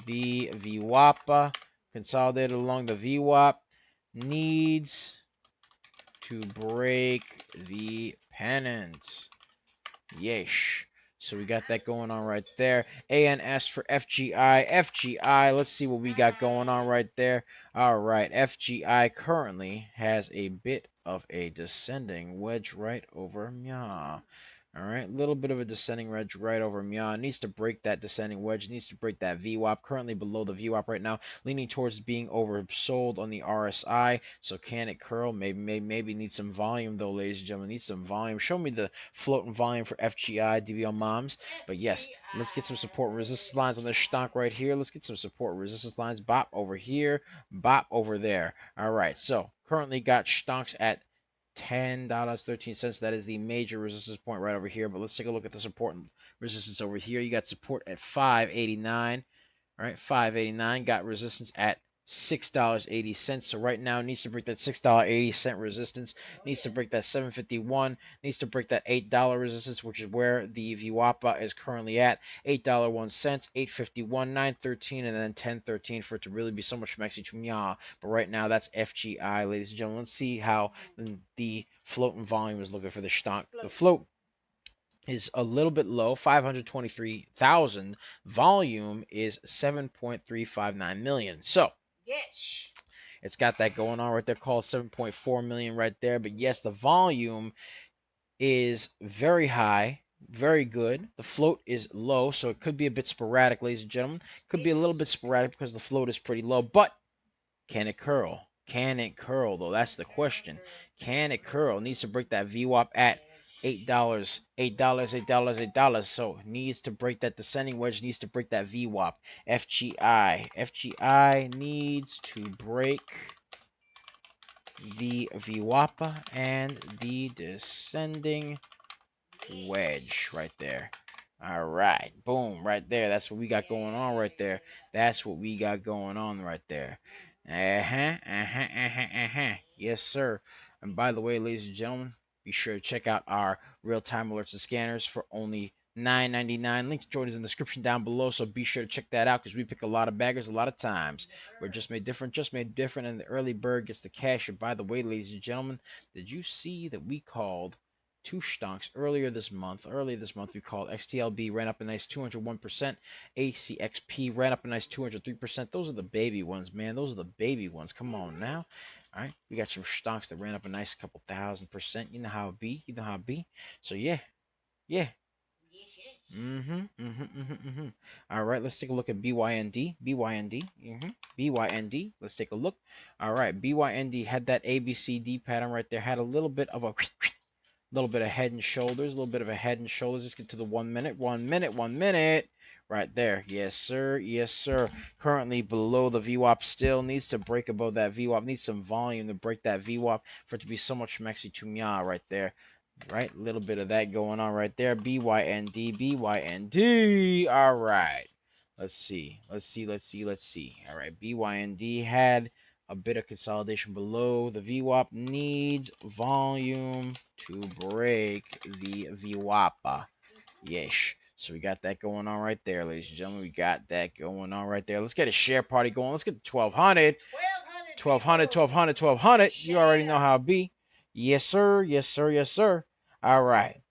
the VWAP. Consolidated along the VWAP. Needs to break the pennant. Yeesh. So we got that going on right there. ANS for FGI. FGI, let's see what we got going on right there. All right, FGI currently has a bit of a descending wedge right over Mya. All right, little bit of a descending wedge right over Mya. Needs to break that descending wedge. Needs to break that VWAP. Currently below the VWAP right now, leaning towards being oversold on the RSI. So can it curl? Maybe needs some volume though, ladies and gentlemen. Needs some volume. Show me the floating volume for FGI DBL moms. But yes, let's get some support resistance lines on this stock right here. Let's get some support resistance lines. Bop over here, bop over there. All right, so currently got stonks at $10.13. That is the major resistance point right over here. But let's take a look at the support and resistance over here. You got support at $5.89. All right, $5.89. Got resistance at $6.80. So right now needs to break that $6.80 resistance. Needs to break that $7.51. Needs to break that $8 resistance, which is where the VWAPA is currently at. $8.01, $8.51, $9.13, and then $10.13 for it to really be so much maxi to Mya. But right now that's FGI, ladies and gentlemen. Let's see how the float and volume is looking for the stock. The float is a little bit low, 523,000. Volume is 7.359 million. So, Yes. it's got that going on right there, called 7.4 million right there. But yes, the volume is very high, very good. The float is low, so it could be a bit sporadic, ladies and gentlemen. Could be a little bit sporadic because the float is pretty low, but can it curl? Can it curl, though? That's the question. Can it curl? Needs to break that VWAP at $8, $8, $8, $8. So needs to break that descending wedge, needs to break that VWAP. FGI needs to break the VWAP and the descending wedge right there. All right, boom, right there. That's what we got going on right there. That's what we got going on right there. Yes, sir. And by the way, ladies and gentlemen, be sure to check out our real-time alerts and scanners for only $9.99. Link to join is in the description down below, so be sure to check that out because we pick a lot of baggers a lot of times. We're just made different, and the early bird gets the cash. And by the way, ladies and gentlemen, did you see that we called two stonks earlier this month? Earlier this month, we called XTLB, ran up a nice 201%. ACXP ran up a nice 203%. Those are the baby ones, man. Those are the baby ones. Come on now. All right, we got some stonks that ran up a nice couple 1,000%. You know how it be. You know how it be. So yeah. All right, let's take a look at BYND. BYND. Let's take a look. All right, BYND had that ABCD pattern right there. Had a little bit of a head and shoulders, Let's get to the 1 minute. 1 minute. Right there. Yes, sir. Currently below the VWAP, still needs to break above that VWAP. Needs some volume to break that VWAP for it to be so much maxi to Mya right there. Right, a little bit of that going on right there. BYND. All right. Let's see. All right, BYND had a bit of consolidation below the VWAP. Needs volume to break the VWAP. Yes. So we got that going on right there, ladies and gentlemen. We got that going on right there. Let's get a share party going. Let's get 1,200. 1,200. You already know how it be. Yes, sir. All right.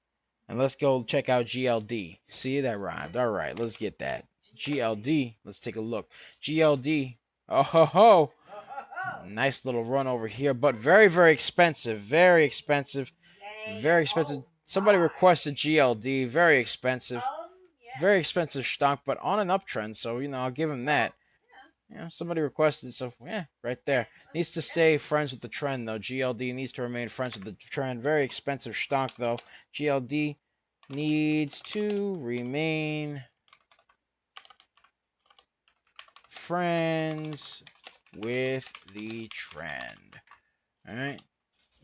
And let's go check out GLD. See, that rhymed. All right, let's get that. GLD. Let's take a look. GLD. Oh, ho, ho. Nice little run over here, but very, very expensive. Very expensive. Somebody requested GLD. Very expensive. Very expensive stock, but on an uptrend. So, I'll give him that. Somebody requested, so yeah, right there. Needs to stay friends with the trend, though. GLD needs to remain friends with the trend. Very expensive stock, though. GLD needs to remain friends with the trend. All right.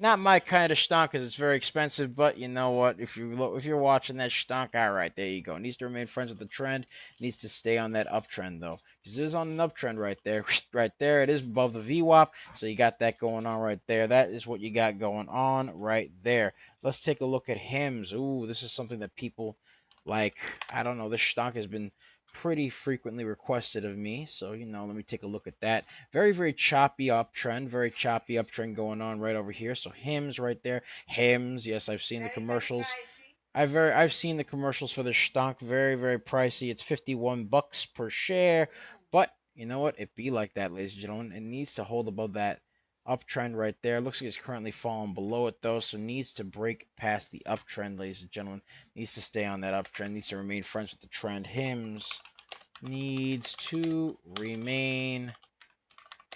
Not my kind of stock because it's very expensive, but you know what? If you're watching that stock, all right, there you go. Needs to remain friends with the trend. Needs to stay on that uptrend though, because it is on an uptrend right there. Right there, it is above the VWAP, so you got that going on right there. That is what you got going on right there. Let's take a look at HIMS. Ooh, this is something that people like. I don't know. This stock has been pretty frequently requested of me, so let me take a look at that. Very, very choppy uptrend going on right over here. So HIMS right there. HIMS, yes, I've seen the commercials. I've seen the commercials for the stock. Very, very pricey. It's $51 per share, but you know what? It be like that, ladies and gentlemen. It needs to hold above that Uptrend right there. Looks like it's currently falling below it though, so needs to break past the uptrend, ladies and gentlemen. Needs to stay on that uptrend. Needs to remain friends with the trend. Hims needs to remain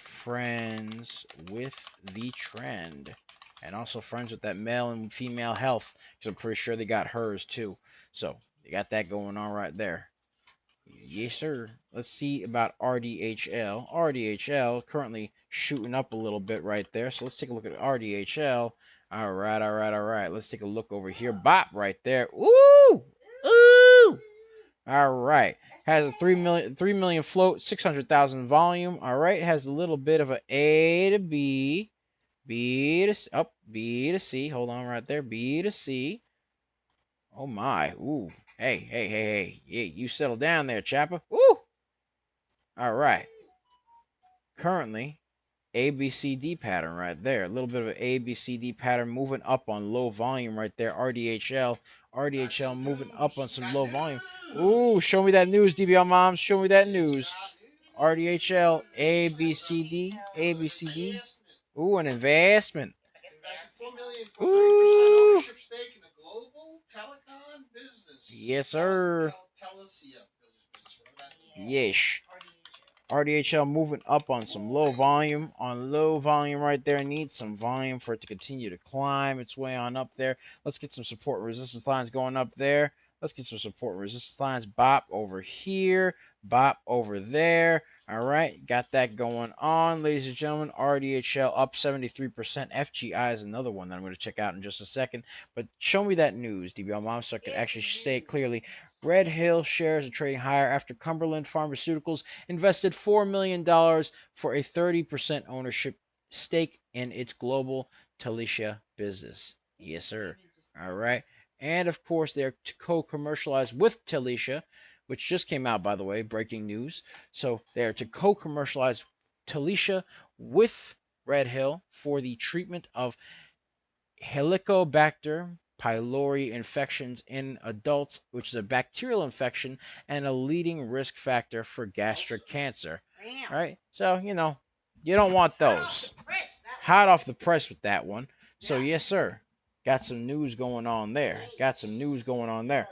friends with the trend. And also friends with that male and female health, because I'm pretty sure they got hers too. So they got that going on right there. Yes, sir. Let's see about RDHL. RDHL currently shooting up a little bit right there. So let's take a look at RDHL. All right, all right, all right. Let's take a look over here. Bop right there. Ooh, ooh. All right. Has a 3 million float, 600,000 volume. All right. Has a little bit of a A to B, B to C, B to C. Hold on right there. B to C. Oh my. Ooh. Hey, hey, hey, hey. Yeah, you settle down there, Chapper. Woo! All right. Currently, ABCD pattern right there. A little bit of an ABCD pattern moving up on low volume right there. RDHL. RDHL moving up on some low volume. Ooh, show me that news, DBL moms. Show me that news. RDHL, ABCD, ABCD. Ooh, an investment. Ooh. Yes, sir. Yes. RDHL moving up on some low volume. On low volume right there. Needs some volume for it to continue to climb its way on up there. Let's get some support and resistance lines going up there. Let's get some support and resistance lines. Bop over here. Bop over there. All right. Got that going on, ladies and gentlemen. RDHL up 73%. FGI is another one that I'm going to check out in just a second. But show me that news, DBL Mom, so I can actually say it clearly. Red Hill shares are trading higher after Cumberland Pharmaceuticals invested $4 million for a 30% ownership stake in its global Talicia business. Yes, sir. All right. And of course, they're to co-commercialize with Talicia, which just came out, by the way, breaking news. So they're to co-commercialize Talicia with Red Hill for the treatment of Helicobacter pylori infections in adults, which is a bacterial infection and a leading risk factor for gastric cancer. All right. So, you know, you don't want those. Hot off the press with that one. So, yes, sir. Got some news going on there. Got some news going on there.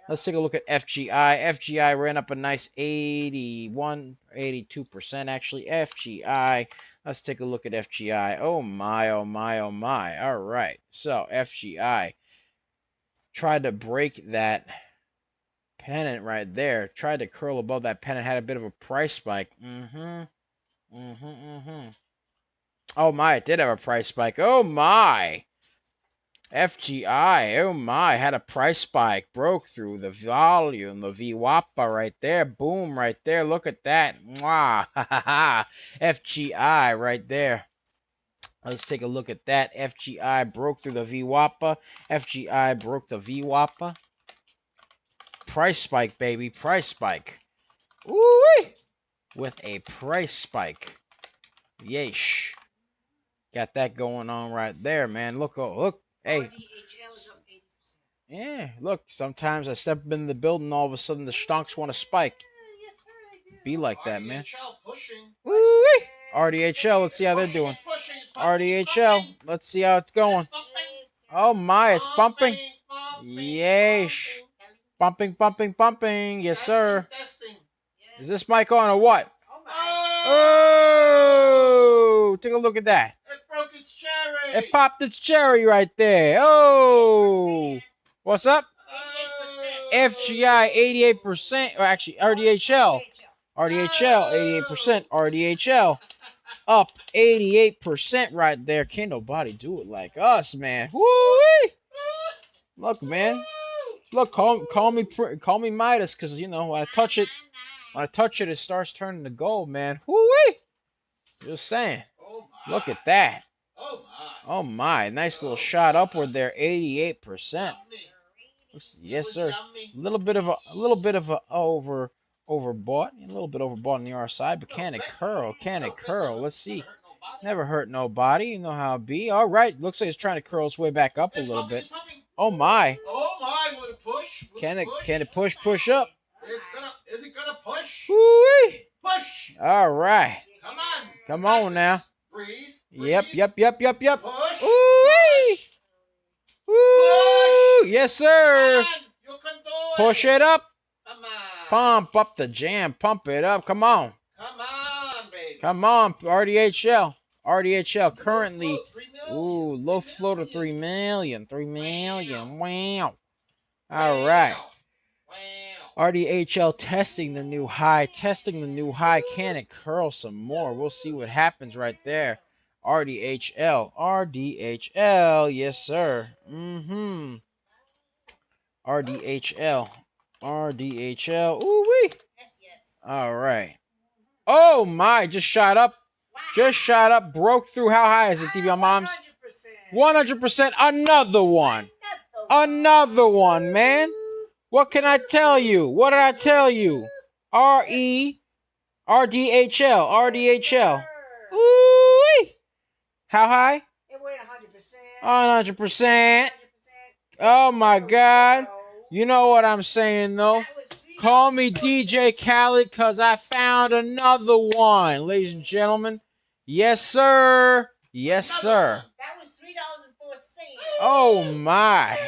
Let's take a look at FGI. FGI ran up a nice 82% actually. FGI. Let's take a look at FGI. Oh my, oh my, oh my. All right. So FGI tried to break that pennant right there. Tried to curl above that pennant. Had a bit of a price spike. Oh my, it did have a price spike. Oh my. FGI, oh my, had a price spike, broke through the volume, the VWAPA right there, boom, right there, look at that, mwah, ha ha ha, FGI right there. Let's take a look at that. FGI broke through the VWAPA, FGI broke the VWAPA, price spike, baby, price spike, ooh, with a price spike, yeesh, got that going on right there, man, look, oh, look. Hey, yeah, look, sometimes I step in the building, all of a sudden the stonks want to spike. Be like that, man. Woo-wee. RDHL, let's see how they're doing. RDHL, let's see how it's going. Oh my, it's bumping. Yeesh. Bumping, bumping, bumping. Yes, sir. Is this mic on or what? Oh, take a look at that. Its cherry. It popped its cherry right there. Oh, what's up? FGI 88%, or actually RDHL. RDHL 88%. RDHL up 88% right there. Can't nobody do it like us, man. Woo-wee. Look, man. Look, call me Midas, because you know when I touch it, it starts turning to gold, man. Woo-wee. Just saying. Look at that. Oh my, nice little shot upward there, 88%. Yes, sir. A little bit of a overbought, a little bit overbought on the RSI, but can it curl? Can it curl? Let's see. Never hurt nobody. You know how it be. All right, looks like it's trying to curl its way back up a little bit. Oh my. Oh my, will it push? Can it push up? Is it gonna push? Woo-wee. Push. All right. Come on. Come on now. Breathe. Yep, yep, yep, yep, yep. Push. Ooh-wee. Push. Woo! Yes, sir. Come on, you can do it. Push it up. Come on. Pump up the jam. Pump it up. Come on. Come on, baby. Come on. RDHL. RDHL currently. Low float, 3 million. Ooh, low 3 floater million. 3 million. 3 million. Wow. Wow. All right. Wow. RDHL testing the new high. Testing the new high. Can it curl some more? We'll see what happens right there. RDHL. RDHL. Yes, sir. Mm-hmm. RDHL. RDHL. Ooh-wee. Yes, yes. All right. Oh, my. Just shot up. Just shot up. Broke through. How high is it, DBL Moms? 100%. 100%. Another one. Another one, man. What can I tell you? What did I tell you? RDHL. RDHL. Ooh-wee. How high? It went 100%. 100%. Oh, my God. You know what I'm saying, though. Call me DJ Khaled because I found another one, ladies and gentlemen. Yes, sir. Yes, sir. That was $3.04. Oh, my.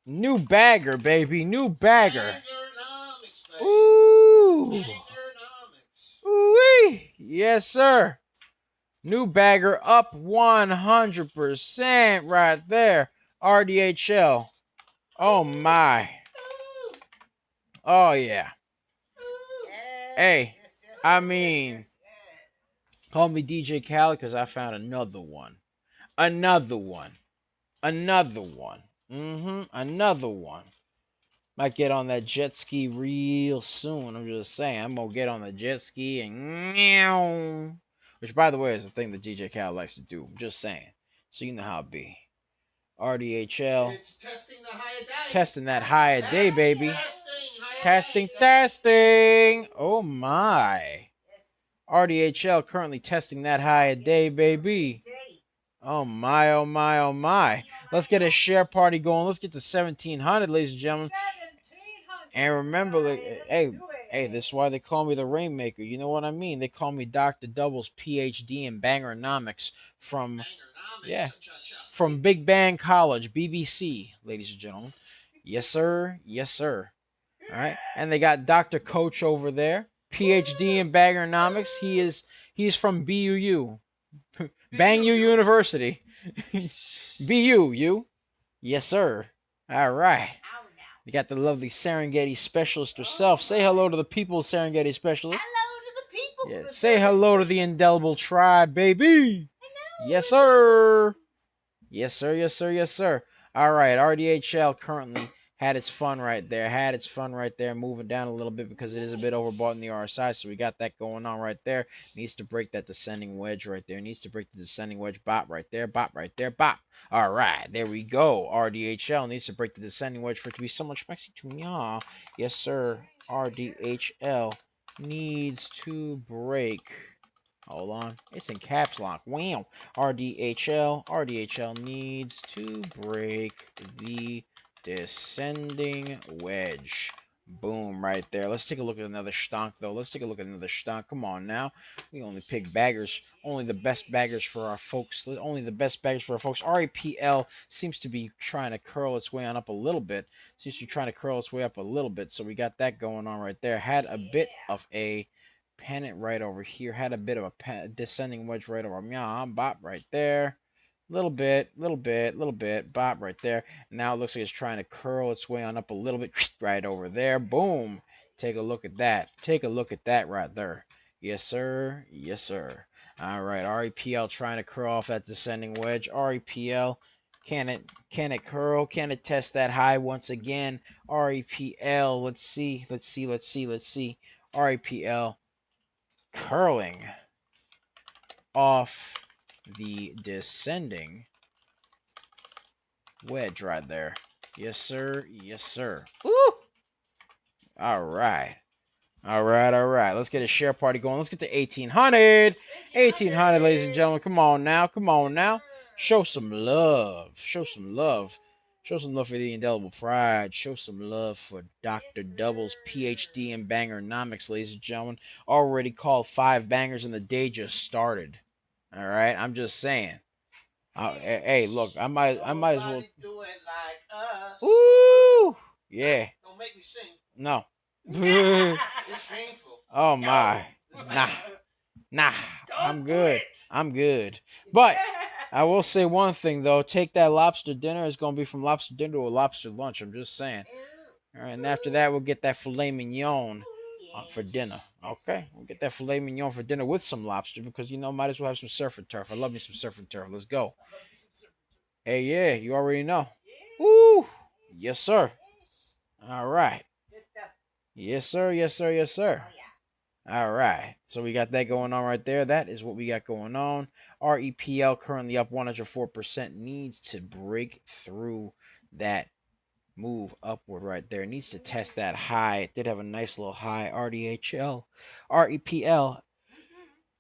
New bagger, baby. New bagger. Bangernomics, baby. Ooh. Bangernomics. Ooh-wee. Yes, sir. New bagger up 100% right there. RDHL. Oh, my. Oh, yeah. Hey, I mean, call me DJ Khaled because I found another one. Another one. Another one. Another one. Might get on that jet ski real soon. I'm just saying. I'm going to get on the jet ski and meow. Which, by the way, is the thing that DJ Khaled likes to do. I'm just saying. So you know how it be. RDHL. It's testing the higher day. Testing that higher day, baby. Testing. Testing. Oh, my. RDHL currently testing that higher day, baby. Oh, my, oh, my, oh, my. Let's get a share party going. Let's get to 1,700, ladies and gentlemen. And remember, hey, this is why they call me the Rainmaker. You know what I mean? They call me Dr. Doubles, PhD in Bangernomics from, from Big Bang College, BBC, ladies and gentlemen. Yes, sir. Yes, sir. All right. And they got Dr. Coach over there, PhD in Bangernomics. He's from BUU. Bang U University. BU. Yes, sir. All right. You got the lovely Serengeti specialist herself. Say hello to the people, Serengeti specialist. Hello to the people. Yeah. Say hello to the indelible tribe, baby. Yes, sir. Yes, sir. Yes, sir. Yes, sir. All right. RDHL currently had its fun right there. Had its fun right there. Moving down a little bit because it is a bit overbought in the RSI. So we got that going on right there. Needs to break that descending wedge right there. Needs to break the descending wedge. Bop right there. Bop right there. Bop. All right. There we go. RDHL needs to break the descending wedge for it to be somewhat spicy to me. Yes, sir. RDHL needs to break. Hold on. It's in caps lock. Wow. RDHL needs to break the descending wedge. Boom, right there. Let's take a look at another stonk, though. Let's take a look at another stonk. Come on now. We only pick baggers. Only the best baggers for our folks. Only the best baggers for our folks. REPL seems to be trying to curl its way on up a little bit. Seems to be trying to curl its way up a little bit. So we got that going on right there. Had a bit of a pennant right over here. Had a bit of a descending wedge right over. Bop right there. Little bit, bop right there. Now it looks like it's trying to curl its way on up a little bit, right over there. Boom. Take a look at that. Take a look at that right there. Yes, sir. Yes, sir. All right, REPL trying to curl off that descending wedge. REPL, can it curl? Can it test that high once again? REPL, let's see. REPL curling off the descending wedge right there. Yes, sir. Yes, sir. Woo! All right. Let's get a share party going. Let's get to 1,800. 1,800, ladies and gentlemen. Come on now. Show some love. Show some love for the indelible pride. Show some love for Dr. Doubles, PhD in Bangernomics, ladies and gentlemen. Already called 5 bangers and the day just started. All right, I'm just saying. Hey, look, I might as well. Nobody do it like us. Ooh, yeah. Don't make me sing. No. It's painful. Oh my. It's Nah. painful. Nah. I'm Don't do good. it. I'm good. But I will say one thing though. Take that lobster dinner. It's gonna be from lobster dinner to a lobster lunch. I'm just saying. All right, and after that, we'll get that filet mignon for dinner. Okay, we'll get that filet mignon for dinner with some lobster because might as well have some surf and turf. I love me some surf and turf. Let's go. Hey, yeah, you already know. Woo! Yes, sir. All right. Good stuff. Yes, sir. Yes, sir. Yes, sir. Oh, yeah. All right. So we got that going on right there. That is what we got going on. REPL currently up 104%. Needs to break through that move upward right there. It needs to test that high. It did have a nice little high. REPL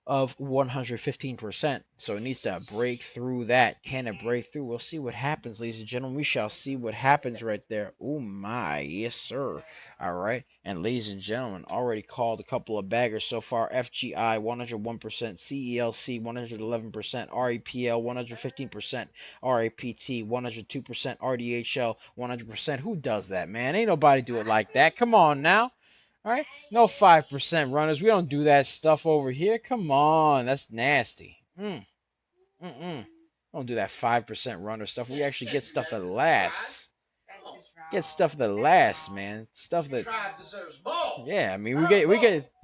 of 115%. So it needs to break through that. Can it break through? We'll see what happens, ladies and gentlemen. We shall see what happens right there. Oh my, yes, sir. All right. And ladies and gentlemen, already called a couple of baggers so far. FGI 101%, CELC 111%, REPL 115%, RAPT 102%, RDHL 100%. Who does that, man? Ain't nobody do it like that. Come on now. All right, no 5% runners. We don't do that stuff over here. Come on, that's nasty. Don't do that 5% runner stuff. We actually get stuff that lasts. That's just wrong. Get stuff that lasts, man. Stuff that. Tribe deserves more. Yeah, I mean, we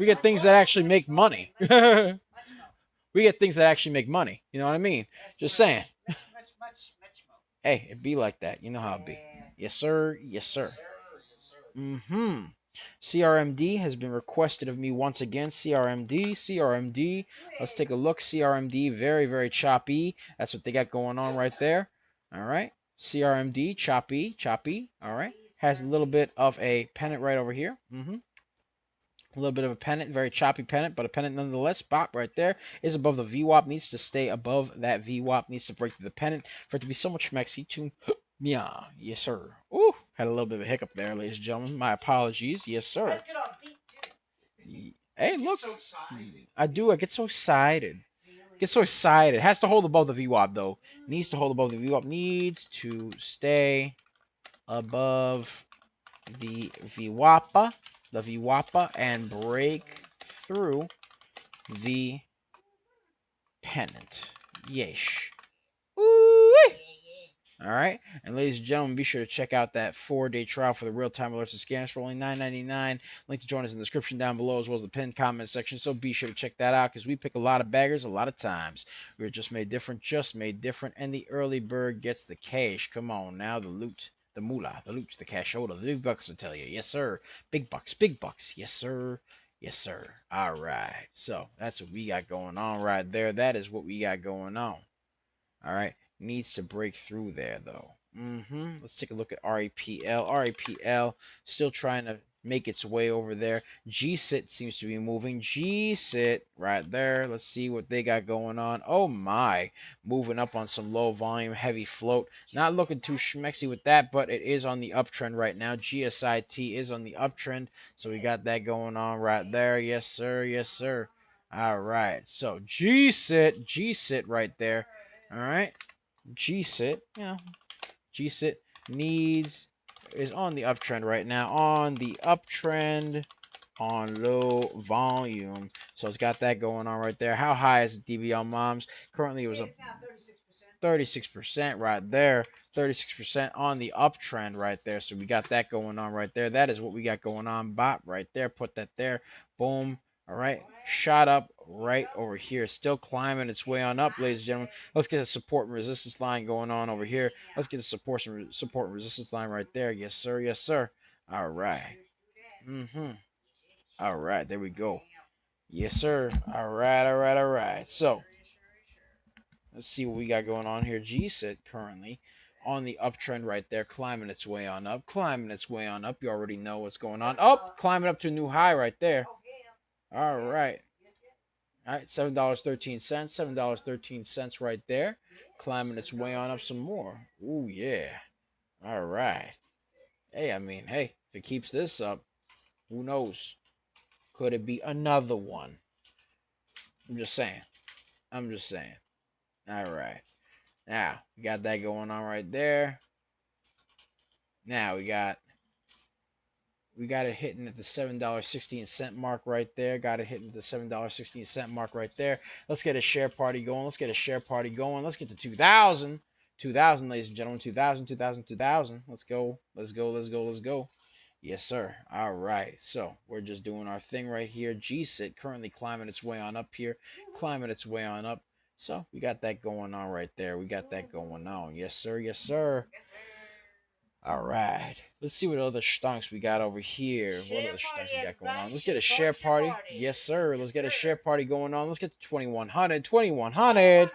get things that actually make money. We get things that actually make money. You know what I mean? Just saying. Much more. Hey, it be like that. You know how it be. Yes, sir. Yes, sir. Mm-hmm. CRMD has been requested of me once again. CRMD. Let's take a look. CRMD, very, very choppy. That's what they got going on right there. All right. CRMD, choppy. All right. Has a little bit of a pennant right over here. A little bit of a pennant, very choppy pennant, but a pennant nonetheless. Bop right there is above the VWAP. Needs to stay above that VWAP. Needs to break through the pennant for it to be somewhat schmexy to yeah, yes, sir. Ooh, had a little bit of a hiccup there, ladies and gentlemen. My apologies. Yes, sir. That's good on beat, too. Hey, look. So excited. I do. I get so excited. Get so excited. Has to hold above the VWAP, though. Needs to hold above the VWAP. Needs to stay above the VWAPA. The VWAPA and break through the pennant. Yeesh. Ooh-wee. All right. And ladies and gentlemen, be sure to check out that 4-day trial for the real-time alerts and scams for only $9.99. Link to join us in the description down below as well as the pinned comment section. So be sure to check that out because we pick a lot of baggers a lot of times. We're just made different, and the early bird gets the cash. Come on now, the loot, the moolah, the loot, the cashola, the big bucks, I tell you. Yes, sir. Big bucks. Yes, sir. Yes, sir. All right. So that's what we got going on right there. That is what we got going on. All right. Needs to break through there, though. Let's take a look at REPL. REPL still trying to make its way over there. GSIT seems to be moving. GSIT right there. Let's see what they got going on. Oh, my. Moving up on some low volume, heavy float. Not looking too schmexy with that, but it is on the uptrend right now. GSIT is on the uptrend, so we got that going on right there. Yes, sir. Yes, sir. All right. So GSIT right there. All right. GSIT, GSIT is on the uptrend right now. On the uptrend, on low volume. So it's got that going on right there. How high is the DBL moms? Currently it was up 36% right there. 36% on the uptrend right there. So we got that going on right there. That is what we got going on. Bop right there. Put that there. Boom. All right. Shot up right over here. Still climbing its way on up, ladies and gentlemen. Let's get a support and resistance line going on over here. Let's get a support and resistance line right there. Yes, sir. Yes, sir. All right. All right. There we go. Yes, sir. All right. So let's see what we got going on here. GSIT currently on the uptrend right there, climbing its way on up. You already know what's going on. Climbing up to a new high right there. All right. All right, $7.13. $7.13 right there. Climbing its way on up some more. Ooh, yeah. All right. Hey, if it keeps this up, who knows? Could it be another one? I'm just saying. I'm just saying. All right. Now, we got that going on right there. Now, we got it hitting at the $7.16 mark right there. Got it hitting at the $7.16 mark right there. Let's get a share party going. Let's get a share party going. Let's get to 2,000. 2,000, ladies and gentlemen. 2,000, 2,000, 2,000. Let's go. Let's go. Let's go. Let's go. Yes, sir. All right. So we're just doing our thing right here. GSIT currently climbing its way on up here. Climbing its way on up. So we got that going on right there. We got that going on. Yes, sir. Yes, sir. All right. Let's see what other stonks we got over here. What other stonks we got going on? Let's get a share party. Yes, sir. Let's get a share party going on. Let's get to 2,100. 2,100.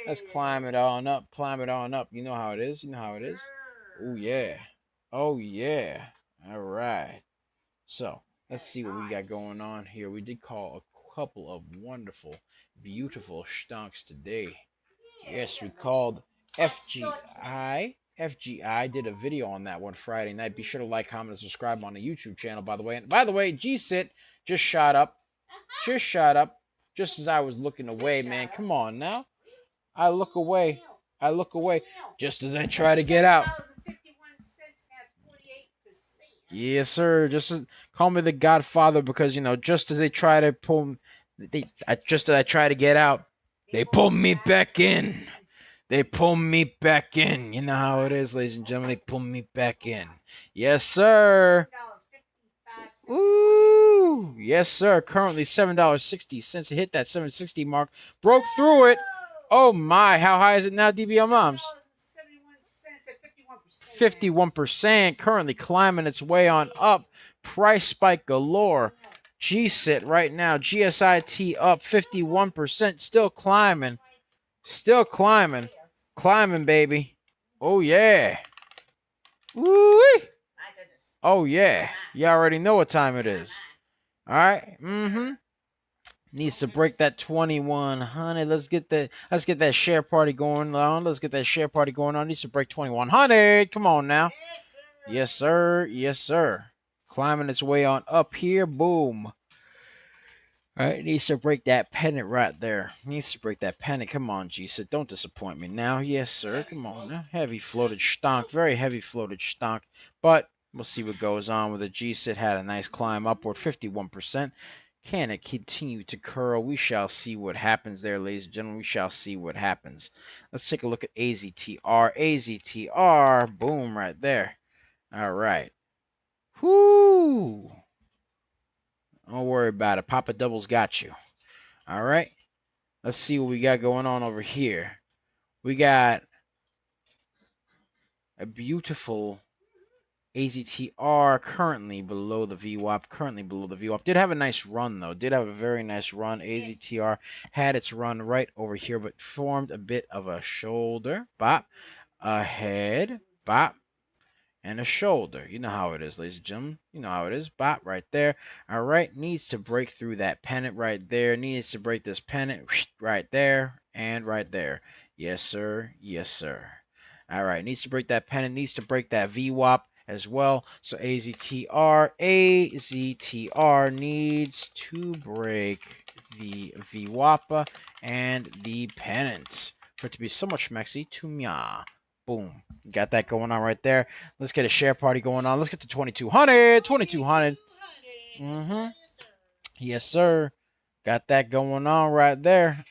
Let's climb it on up. Climb it on up. You know how it is. You know how it is. Oh, yeah. Oh, yeah. All right. So let's see what we got going on here. We did call a couple of wonderful, beautiful stonks today. Yes, we called FGI. FGI did a video on that one Friday night. Be sure to like, comment, and subscribe on the YouTube channel, by the way. And by the way, GSIT just shot up. Just shot up. Just as I was looking away, man. Come on now. I look away. I look away. Just as I try to get out. Yes, sir. Just as, call me the Godfather because, you know, just as they try to pull, just as I try to get out, they pull me back in. They pull me back in. You know how it is, ladies and gentlemen. They pull me back in. Yes, sir. Ooh. Yes, sir. Currently $7.60. It hit that $7.60 mark. Broke through it. Oh, my. How high is it now, DBL Moms? 51%. Currently climbing its way on up. Price spike galore. GSIT right now. GSIT up 51%. Still climbing. Still climbing. Climbing, baby. Oh, yeah. Woo-wee. Oh, yeah. You already know what time it is. All right. Needs to break that 2,100. Let's get that share party going on. Let's get that share party going on. Needs to break 2,100. Come on now. Yes, sir. Yes, sir. Climbing its way on up here. Boom. All right, needs to break that pennant right there. Needs to break that pennant. Come on, GSIT. Don't disappoint me now. Yes, sir. Come on now. Heavy floated stonk. Very heavy floated stonk. But we'll see what goes on with the GSIT. Had a nice climb upward, 51%. Can it continue to curl? We shall see what happens there, ladies and gentlemen. We shall see what happens. Let's take a look at AZTR. AZTR. Boom, right there. All right. Whoo. Don't worry about it. Papa Double's got you. All right. Let's see what we got going on over here. We got a beautiful AZTR currently below the VWAP. Currently below the VWAP. Did have a nice run, though. Did have a very nice run. AZTR had its run right over here, but formed a bit of a shoulder. Bop. A head. Bop. And a shoulder. You know how it is, ladies and gentlemen. You know how it is. Bop right there. All right. Needs to break through that pennant right there. Needs to break this pennant right there and right there. Yes, sir. Yes, sir. All right. Needs to break that pennant. Needs to break that VWAP as well. So AZTR needs to break the VWAP and the pennant for it to be so much mexy to mya. Boom. Got that going on right there. Let's get a share party going on. Let's get to 2,200. 2,200. Yes, sir. Got that going on right there.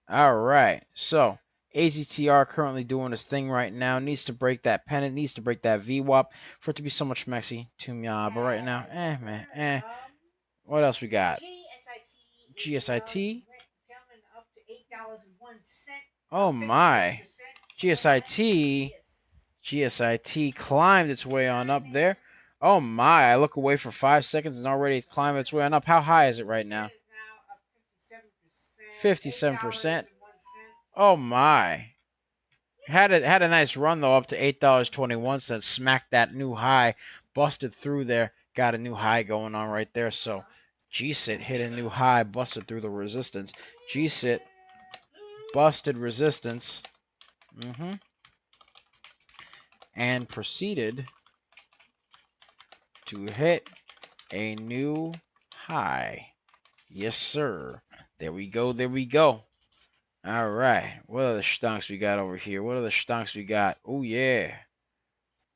All right. So, AZTR currently doing its thing right now. Needs to break that pennant. Needs to break that VWAP for it to be so much mexy to me. But right now, man, What else we got? GSIT. Oh, my. GSIT climbed its way on up there. Oh, my. I look away for 5 seconds and already it's climbed its way on up. How high is it right now? 57%. Oh, my. Had a nice run, though, up to $8.21. Smacked that new high. Busted through there. Got a new high going on right there. So, GSIT hit a new high. Busted through the resistance. GSIT busted resistance. And proceeded to hit a new high. Yes, sir. There we go. There we go. All right. What other stonks we got over here? What other stonks we got? Oh, yeah.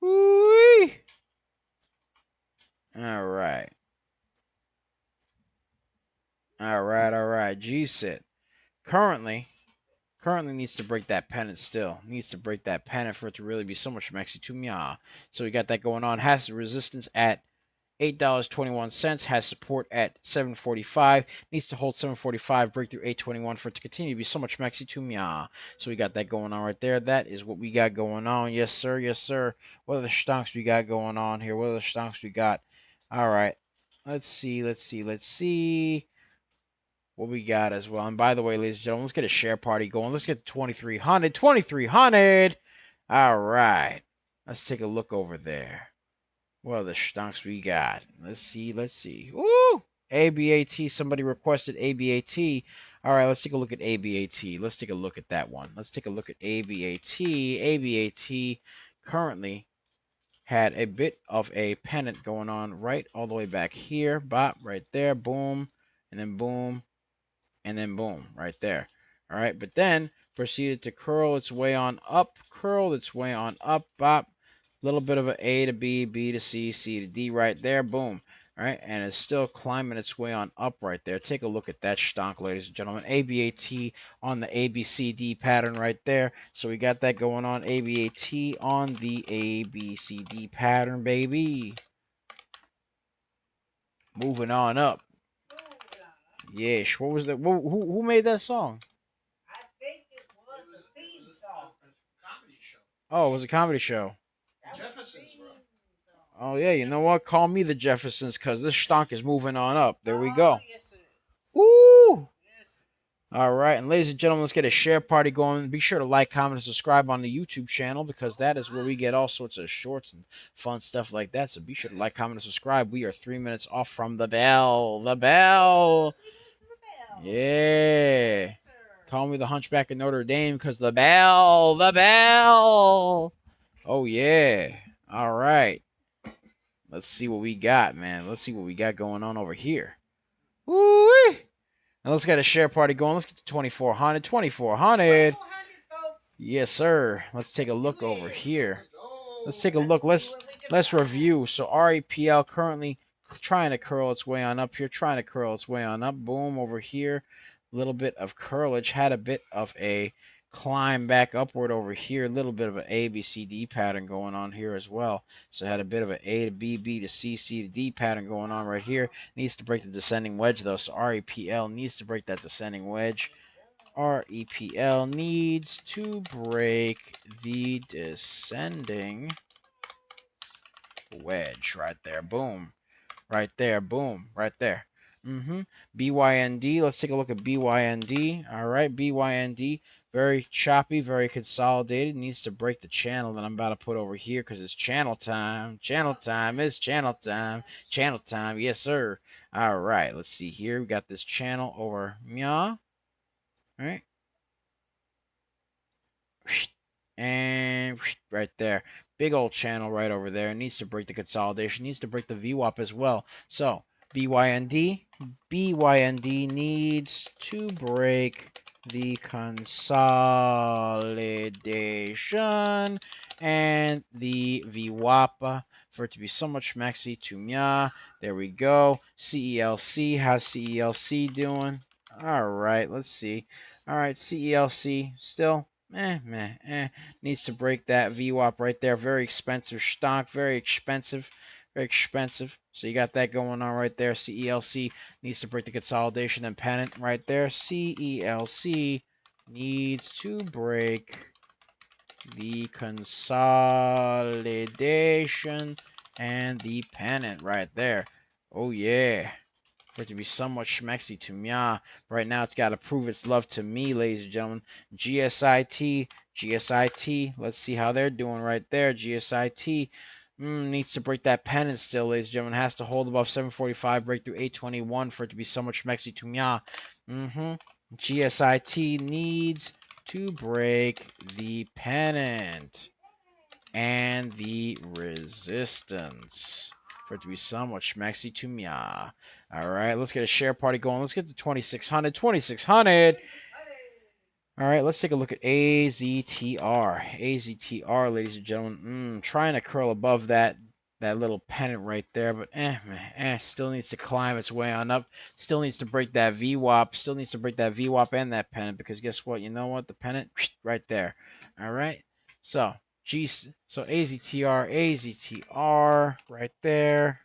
Woo-wee. All right. All right. All right. G-Sit. Currently needs to break that pennant still. Needs to break that pennant for it to really be so much maxi to me. So we got that going on. Has the resistance at $8.21, has support at $7.45, needs to hold $7.45, break through $8.21 for it to continue to be so much maxi to me. So we got that going on right there. That is what we got going on. Yes, sir. Yes, sir. What are the stonks we got going on here? What are the stonks we got? All right. Let's see. What we got as well. And by the way, ladies and gentlemen, let's get a share party going. Let's get to 2,300. 2,300. All right. Let's take a look over there. What are the stonks we got? Let's see. Woo! ABAT. Somebody requested ABAT. All right, let's take a look at ABAT. Let's take a look at that one. Let's take a look at ABAT. ABAT currently had a bit of a pennant going on right all the way back here. Bop, right there. Boom. And then boom. And then boom. Right there. All right, but then proceeded to curl its way on up. Curled its way on up. Bop. Little bit of A to B, B to C, C to D right there. Boom. All right. And it's still climbing its way on up right there. Take a look at that stonk, ladies and gentlemen. ABAT on the ABCD pattern right there. So we got that going on. ABAT on the ABCD pattern, baby. Moving on up. Yeesh. What was that? Who made that song? I think it was a theme song. Comedy show. Oh, it was a comedy show. The Jeffersons, bro. Oh, yeah. You know what? Call me the Jeffersons because this stonk is moving on up. There we go. Yes, it is. Woo! Yes. All right, and ladies and gentlemen, let's get a share party going. Be sure to like, comment, and subscribe on the YouTube channel because that is where we get all sorts of shorts and fun stuff like that. So be sure to like, comment, and subscribe. We are 3 minutes off from the bell. The bell. Yeah. Yes, sir. Call me the Hunchback of Notre Dame because the bell. The bell. Oh, yeah. All right. Let's see what we got, man. Let's see what we got going on over here. Woo-wee. Now let's get a share party going. Let's get to 2,400. 2,400. 400, folks. Yes, sir. Let's take a look over here. Let's go. Let's take a look. Let's review. So REPL currently trying to curl its way on up here. Trying to curl its way on up. Boom over here. A little bit of curlage. Had a bit of a climb back upward over here. A little bit of an A, B, C, D pattern going on here as well. So had a bit of an A to B, B to C, C to D pattern going on right here. Needs to break the descending wedge though. So REPL needs to break that descending wedge. REPL needs to break the descending wedge right there. Boom. Right there. Boom. Right there. BYND. Let's take a look at BYND. All right. BYND. Very choppy, very consolidated. Needs to break the channel that I'm about to put over here because it's channel time. Channel time. It's channel time. Channel time. Yes, sir. All right. Let's see here. We got this channel over. All right. And right there. Big old channel right over there. Needs to break the consolidation. Needs to break the VWAP as well. So, BYND needs to break the consolidation and the VWAP for it to be so much maxi to mya. There we go. CELC. How's CELC doing? All right. Let's see. All right. CELC still. Needs to break that VWAP right there. Very expensive stock. Very expensive. So you got that going on right there. CELC needs to break the consolidation and pennant right there. CELC needs to break the consolidation and the pennant right there. Oh, yeah. For it to be somewhat schmexy to me. Right now, it's got to prove its love to me, ladies and gentlemen. GSIT. Let's see how they're doing right there. GSIT needs to break that pennant still, ladies and gentlemen. Has to hold above 745, break through 821 for it to be somewhat schmexy to me. GSIT needs to break the pennant and the resistance. for it to be somewhat schmexy to me. All right, let's get a share party going. Let's get to 2,600. 2,600. All right, let's take a look at AZTR. AZTR, ladies and gentlemen, trying to curl above that little pennant right there, but still needs to climb its way on up. Still needs to break that VWAP. Still needs to break that VWAP and that pennant, because guess what? You know what? The pennant right there. All right. So AZTR right there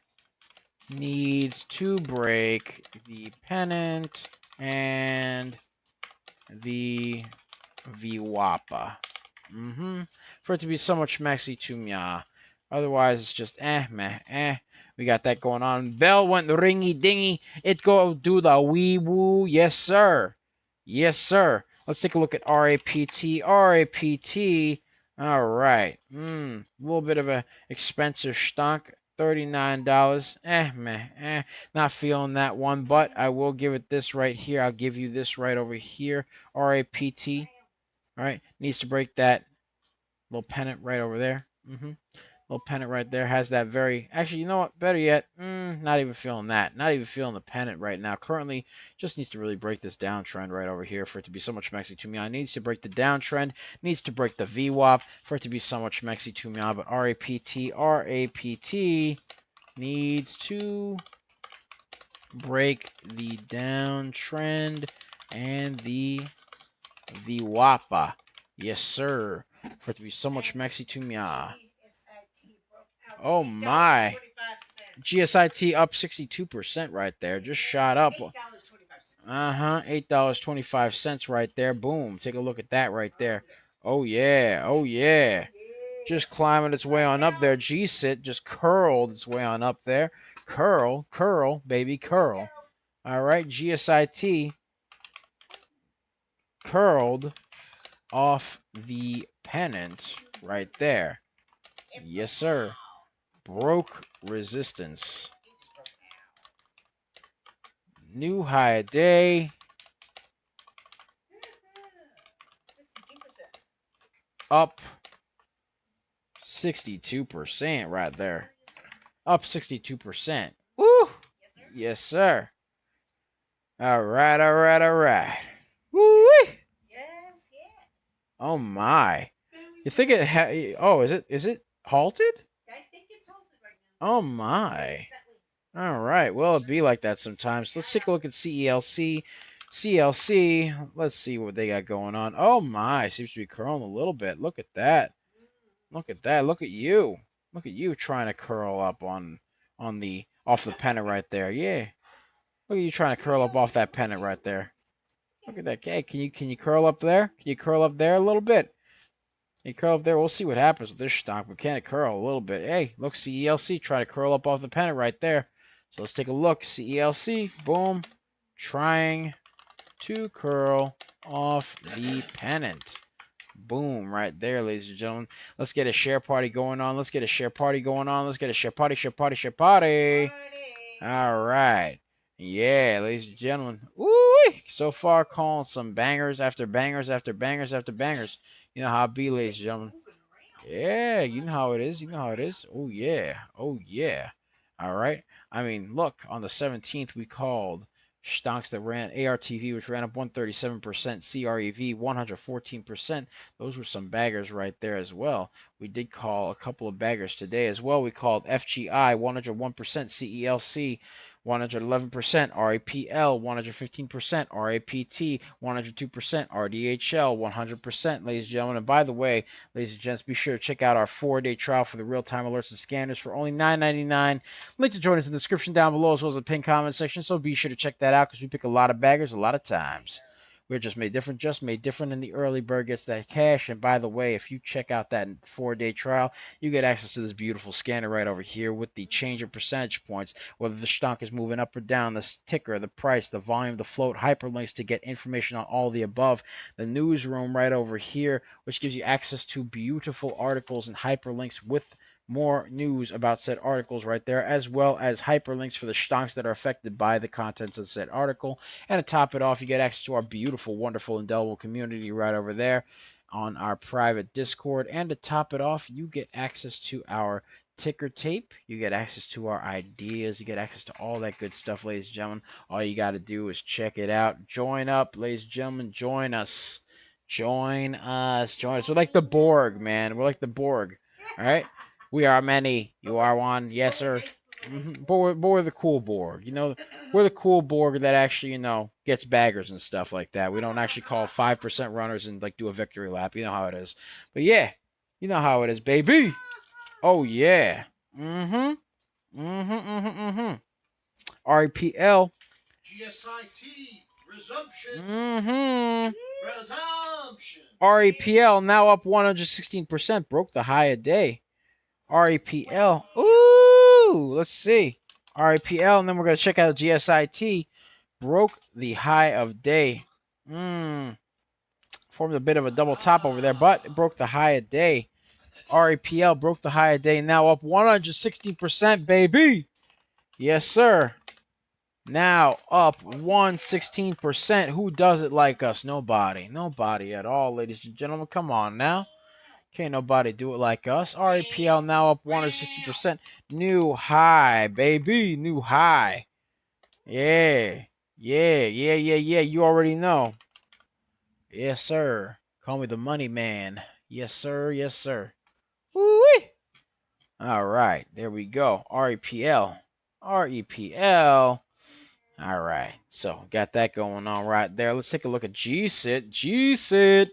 needs to break the pennant and the VWAPA. For it to be somewhat schmexy to me. Otherwise, it's just meh. We got that going on. Bell went ringy dingy. It go do the wee woo. Yes, sir. Yes, sir. Let's take a look at RAPT. RAPT. All right. A little bit of a expensive stunk. $39. Meh. Not feeling that one, but I will give it this right here. I'll give you this right over here. RAPT. All right. Needs to break that little pennant right over there. Little pennant right there has that very. Actually, you know what? Better yet, not even feeling that. Not even feeling the pennant right now. Currently, just needs to really break this downtrend right over here for it to be so much schmexy to me. It needs to break the downtrend. Needs to break the VWAP for it to be so much schmexy to me. But RAPT needs to break the downtrend and the VWAPA. Yes, sir. For it to be so much schmexy to me. Oh my. GSIT up 62% right there. Just shot up. $8.25 right there. Boom. Take a look at that right there. Oh yeah. Just climbing its way on up there. GSIT just curled its way on up there. Curl, baby, curl. All right, GSIT curled off the pennant right there. Yes, sir. Broke resistance. New high a day. Up 62% right there. Up 62%. Woo! Yes, sir. All right. Woo! Oh my. You think it is it halted? I think it's halted right now. Oh my. All right. Well, it'd be like that sometimes. Let's take a look at CELC. CLC. Let's see what they got going on. Oh my. Seems to be curling a little bit. Look at that. Look at that. Look at you. Look at you trying to curl up on the off the pennant right there. Yeah. Look at you trying to curl up off that pennant right there. Look at that. Hey, can you curl up there? Can you curl up there a little bit? You curl up there. We'll see what happens with this stock. But can it curl a little bit? Hey, look, CELC trying to curl up off the pennant right there. So let's take a look. CELC, boom, trying to curl off the pennant. Boom, right there, ladies and gentlemen. Let's get a share party going on. Let's get a share party going on. Let's get a share party. All right. Yeah, ladies and gentlemen. Woo-wee. So far, calling some bangers after bangers after bangers after bangers. You know how it be, ladies and gentlemen. Yeah, you know how it is. You know how it is. Oh, yeah. Oh, yeah. All right. I mean, look, on the 17th, we called stocks that ran ARTV, which ran up 137%, CREV 114%. Those were some baggers right there as well. We did call a couple of baggers today as well. We called FGI 101%, CELC 111%, REPL 115%, RAPT 102%, RDHL 100%, ladies and gentlemen. And by the way, ladies and gents, be sure to check out our 4-day trial for the real-time alerts and scanners for only $9.99. Link to join us in the description down below, as well as the pinned comment section. So be sure to check that out, because we pick a lot of baggers a lot of times. We're just made different, and the early bird gets that cash. And by the way, if you check out that 4-day trial, you get access to this beautiful scanner right over here with the change of percentage points, whether the stock is moving up or down, the ticker, the price, the volume, the float, hyperlinks to get information on all the above, the newsroom right over here, which gives you access to beautiful articles and hyperlinks with more news about said articles right there, as well as hyperlinks for the stocks that are affected by the contents of said article. And to top it off, you get access to our beautiful, wonderful, indelible community right over there on our private Discord. And to top it off, you get access to our ticker tape. You get access to our ideas. You get access to all that good stuff, ladies and gentlemen. All you got to do is check it out. Join up, ladies and gentlemen. Join us. Join us. Join us. We're like the Borg, man. We're like the Borg. All right. We are many. You are one. Yes, sir. But we're the cool Borg. You know, we're the cool Borg that actually, you know, gets baggers and stuff like that. We don't actually call 5% runners and like do a victory lap. You know how it is. But yeah, you know how it is, baby. Oh yeah. REPL. GSIT resumption. Resumption. REPL now up 116%. Broke the high of day. REPL. Ooh, let's see. REPL, and then we're gonna check out GSIT. Broke the high of day. Formed a bit of a double top over there, but it broke the high of day. REPL broke the high of day, now up 116%, baby. Yes, sir. Now up 116%. Who does it like us? Nobody. Nobody at all, ladies and gentlemen. Come on now. Can't nobody do it like us. REPL now up 160%. New high, baby. New high. Yeah. Yeah. You already know. Yes, sir. Call me the money man. Yes, sir. Yes, sir. Woo-wee. All right. There we go. REPL. REPL. All right. So got that going on right there. Let's take a look at GSIT.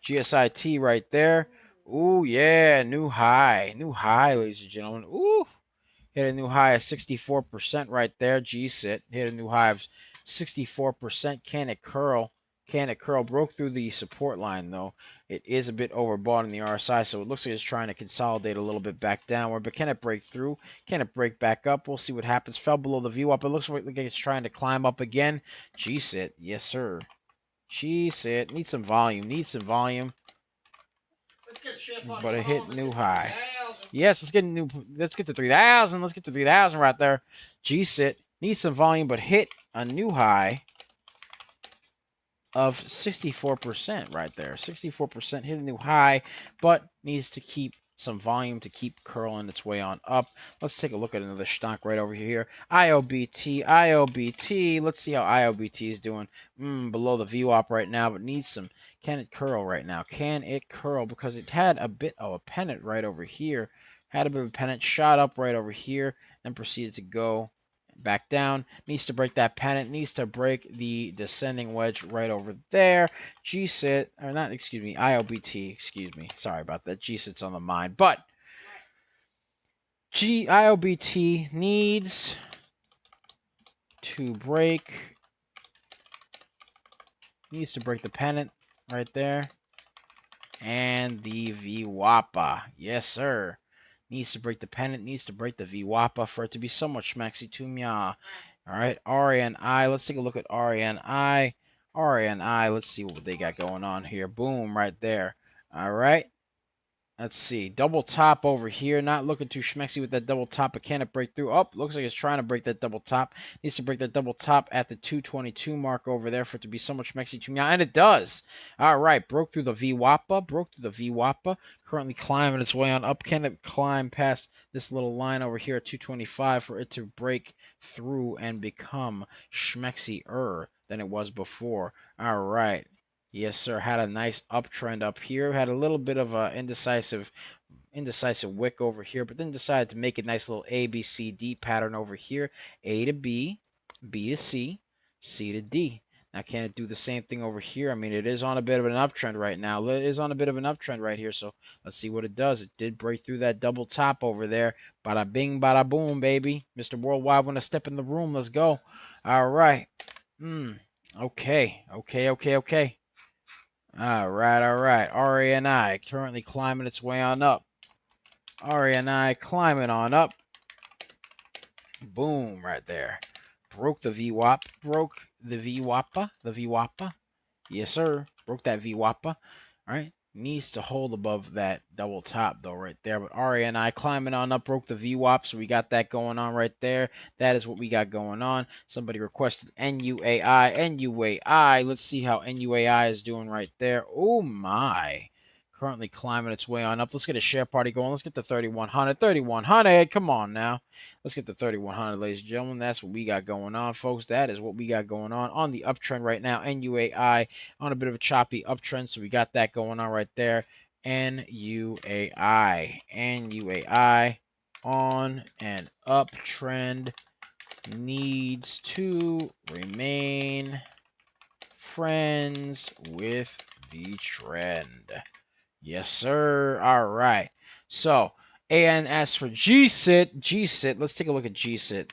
GSIT right there. Ooh, yeah. New high. New high, ladies and gentlemen. Ooh. Hit a new high of 64% right there. GSIT. Hit a new high of 64%. Can it curl? Can it curl? Broke through the support line, though. It is a bit overbought in the RSI, so it looks like it's trying to consolidate a little bit back downward. But can it break through? Can it break back up? We'll see what happens. Fell below the VWAP. It looks like it's trying to climb up again. GSIT. Yes, sir. GSIT. Need some volume. Need some volume. But it hit new high. Yes, let's get to 3,000. Let's get to 3,000 right there. GSIT needs some volume, but hit a new high of 64% right there. 64% hit a new high, but needs to keep some volume to keep curling its way on up. Let's take a look at another stock right over here. IOBT. Let's see how IOBT is doing. Below the VWAP right now, but needs some. Can it curl right now? Can it curl? Because it had a bit of a pennant right over here. Had a bit of a pennant, shot up right over here, and proceeded to go back down. Needs to break that pennant. Needs to break the descending wedge right over there. GSIT, or not, excuse me, IOBT, excuse me. Sorry about that. GSIT's on the mind. But IOBT needs to break the pennant right there. And the VWAPA. Yes, sir. Needs to break the pennant, needs to break the VWAPA for it to be somewhat schmexy to me. All right, RNI. Let's take a look at RNI. RNI. Let's see what they got going on here. Boom, right there. All right. Let's see. Double top over here. Not looking too schmexy with that double top, but can it break through? Oh, looks like it's trying to break that double top. Needs to break that double top at the 222 mark over there for it to be somewhat schmexy to me. And it does. All right. Broke through the VWAPA. Currently climbing its way on up. Can it climb past this little line over here at 225 for it to break through and become schmexier than it was before? All right. Yes, sir. Had a nice uptrend up here. Had a little bit of a indecisive wick over here, but then decided to make a nice little A, B, C, D pattern over here. A to B, B to C, C to D. Now, can it do the same thing over here? I mean, it is on a bit of an uptrend right now. It is on a bit of an uptrend right here, so let's see what it does. It did break through that double top over there. Bada bing, bada boom, baby. Mr. Worldwide, want to step in the room. Let's go. All right. Okay. All right. RANI currently climbing its way on up. RANI climbing on up. Boom, right there. Broke the VWAP. Broke the VWAPA. Yes, sir. Broke that VWAPA. All right. Needs to hold above that double top, though, right there. But RANI climbing on up, broke the VWAP, so we got that going on right there. That is what we got going on. Somebody requested NUAI. Let's see how NUAI is doing right there. Oh, my. currently climbing its way on up. Let's get a share party going. Let's get the 3,100. 3,100. Come on now. Let's get the 3,100, ladies and gentlemen. That's what we got going on, folks. That is what we got going on the uptrend right now. NUAI on a bit of a choppy uptrend, so we got that going on right there. NUAI on an uptrend, needs to remain friends with the trend. Yes, sir. All right. So, and as for GSIT, let's take a look at GSIT.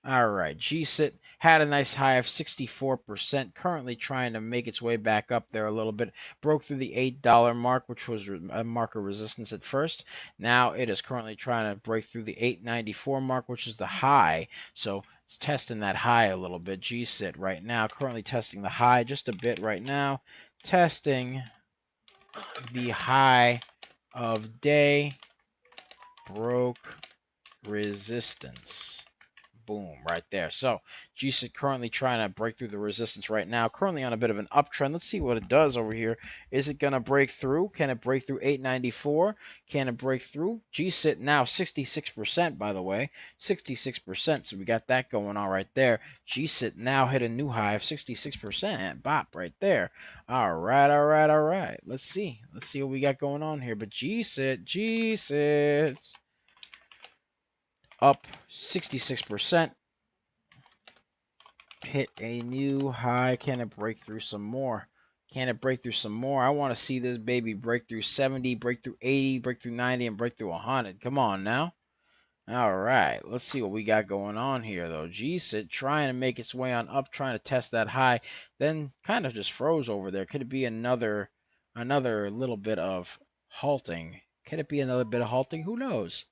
All right, GSIT had a nice high of 64%, currently trying to make its way back up there a little bit. Broke through the $8 mark, which was a marker resistance at first. Now it is currently trying to break through the $8.94 mark, which is the high. So it's testing that high a little bit. GSIT right now, currently testing the high just a bit right now. Testing the high of day, broke resistance. Boom, right there. So GSIT currently trying to break through the resistance right now. Currently on a bit of an uptrend. Let's see what it does over here. Is it going to break through? Can it break through 894? Can it break through? GSIT now 66%, by the way. 66%. So we got that going on right there. GSIT now hit a new high of 66%. Bop right there. All right, all right, all right. Let's see. Let's see what we got going on here. But GSIT. Up 66%. Hit a new high. Can it break through some more? Can it break through some more? I want to see this baby break through 70, break through 80, break through 90, and break through 100. Come on now. All right. Let's see what we got going on here, though. GSIT trying to make its way on up, trying to test that high. Then kind of just froze over there. Could it be another little bit of halting? Could it be another bit of halting? Who knows?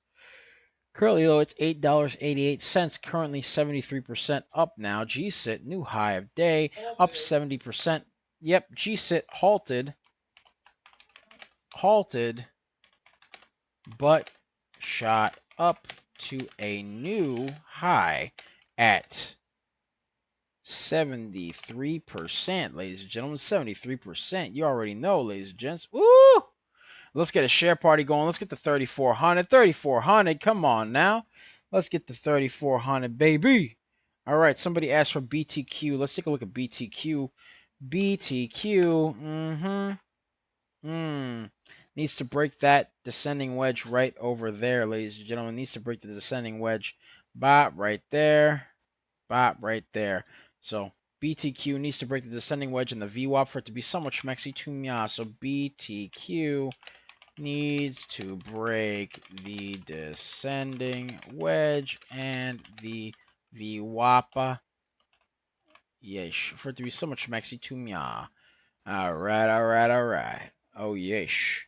Currently, though, it's $8.88, currently 73% up now. GSIT, new high of day, up 70%. Yep, GSIT halted, but shot up to a new high at 73%, ladies and gentlemen. 73%. You already know, ladies and gents. Woo! Let's get a share party going. Let's get the 3,400. 3,400. Come on now. Let's get the 3,400, baby. All right. Somebody asked for BTQ. Let's take a look at BTQ. BTQ. Needs to break that descending wedge right over there, ladies and gentlemen. Needs to break the descending wedge. Bop right there. Bop right there. So BTQ needs to break the descending wedge in the VWAP for it to be somewhat schmexy to me. So BTQ needs to break the descending wedge and the VWAP. Yesh. For it to be so much schmexy to me. Alright, alright, alright. Oh, yesh.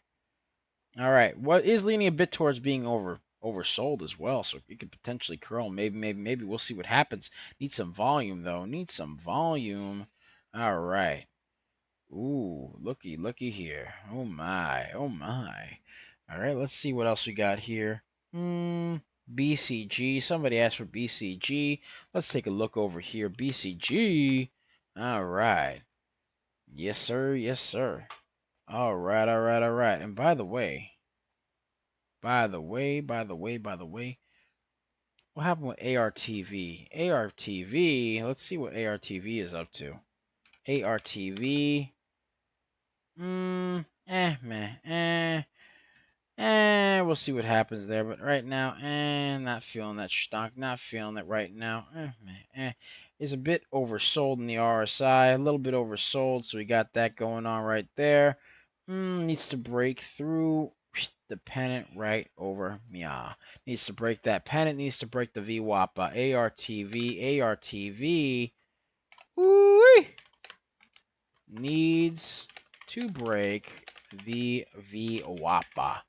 Alright. What is leaning a bit towards being oversold as well, so it could potentially curl. Maybe we'll see what happens. Need some volume, though. Need some volume. Alright. Ooh, looky here. Oh my, oh my. All right, let's see what else we got here. BCG. Somebody asked for BCG. Let's take a look over here. BCG. All right. Yes, sir. Yes, sir. All right, all right, all right. And by the way, what happened with ARTV? ARTV. Let's see what ARTV is up to. ARTV. We'll see what happens there. But right now, not feeling that stock. Not feeling it right now. It's a bit oversold in the RSI. A little bit oversold. So we got that going on right there. Needs to break through the pennant right over. Yeah. Needs to break that pennant. Needs to break the VWAP. ARTV. Woo-wee. Needs to break the VWAP.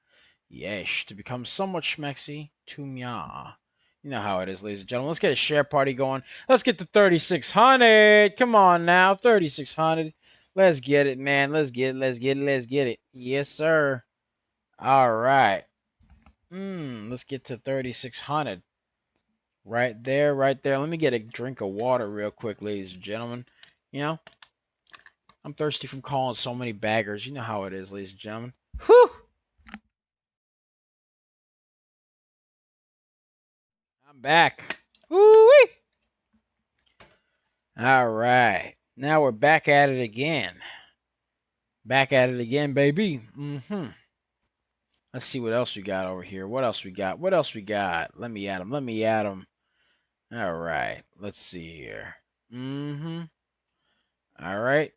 Yesh, to become somewhat schmexy to mya. You know how it is, ladies and gentlemen. Let's get a share party going. Let's get the 3,600. Come on now, 3,600. Let's get it, man. Let's get it. Yes, sir. All right. Let's get to 3,600. Right there. Let me get a drink of water real quick, ladies and gentlemen. You know, I'm thirsty from calling so many baggers. You know how it is, ladies and gentlemen. Whew. I'm back. Woo-wee. All right. Now we're back at it again. Back at it again, baby. Let's see what else we got over here. What else we got? What else we got? Let me add them. Let me add them. All right. Let's see here. All right.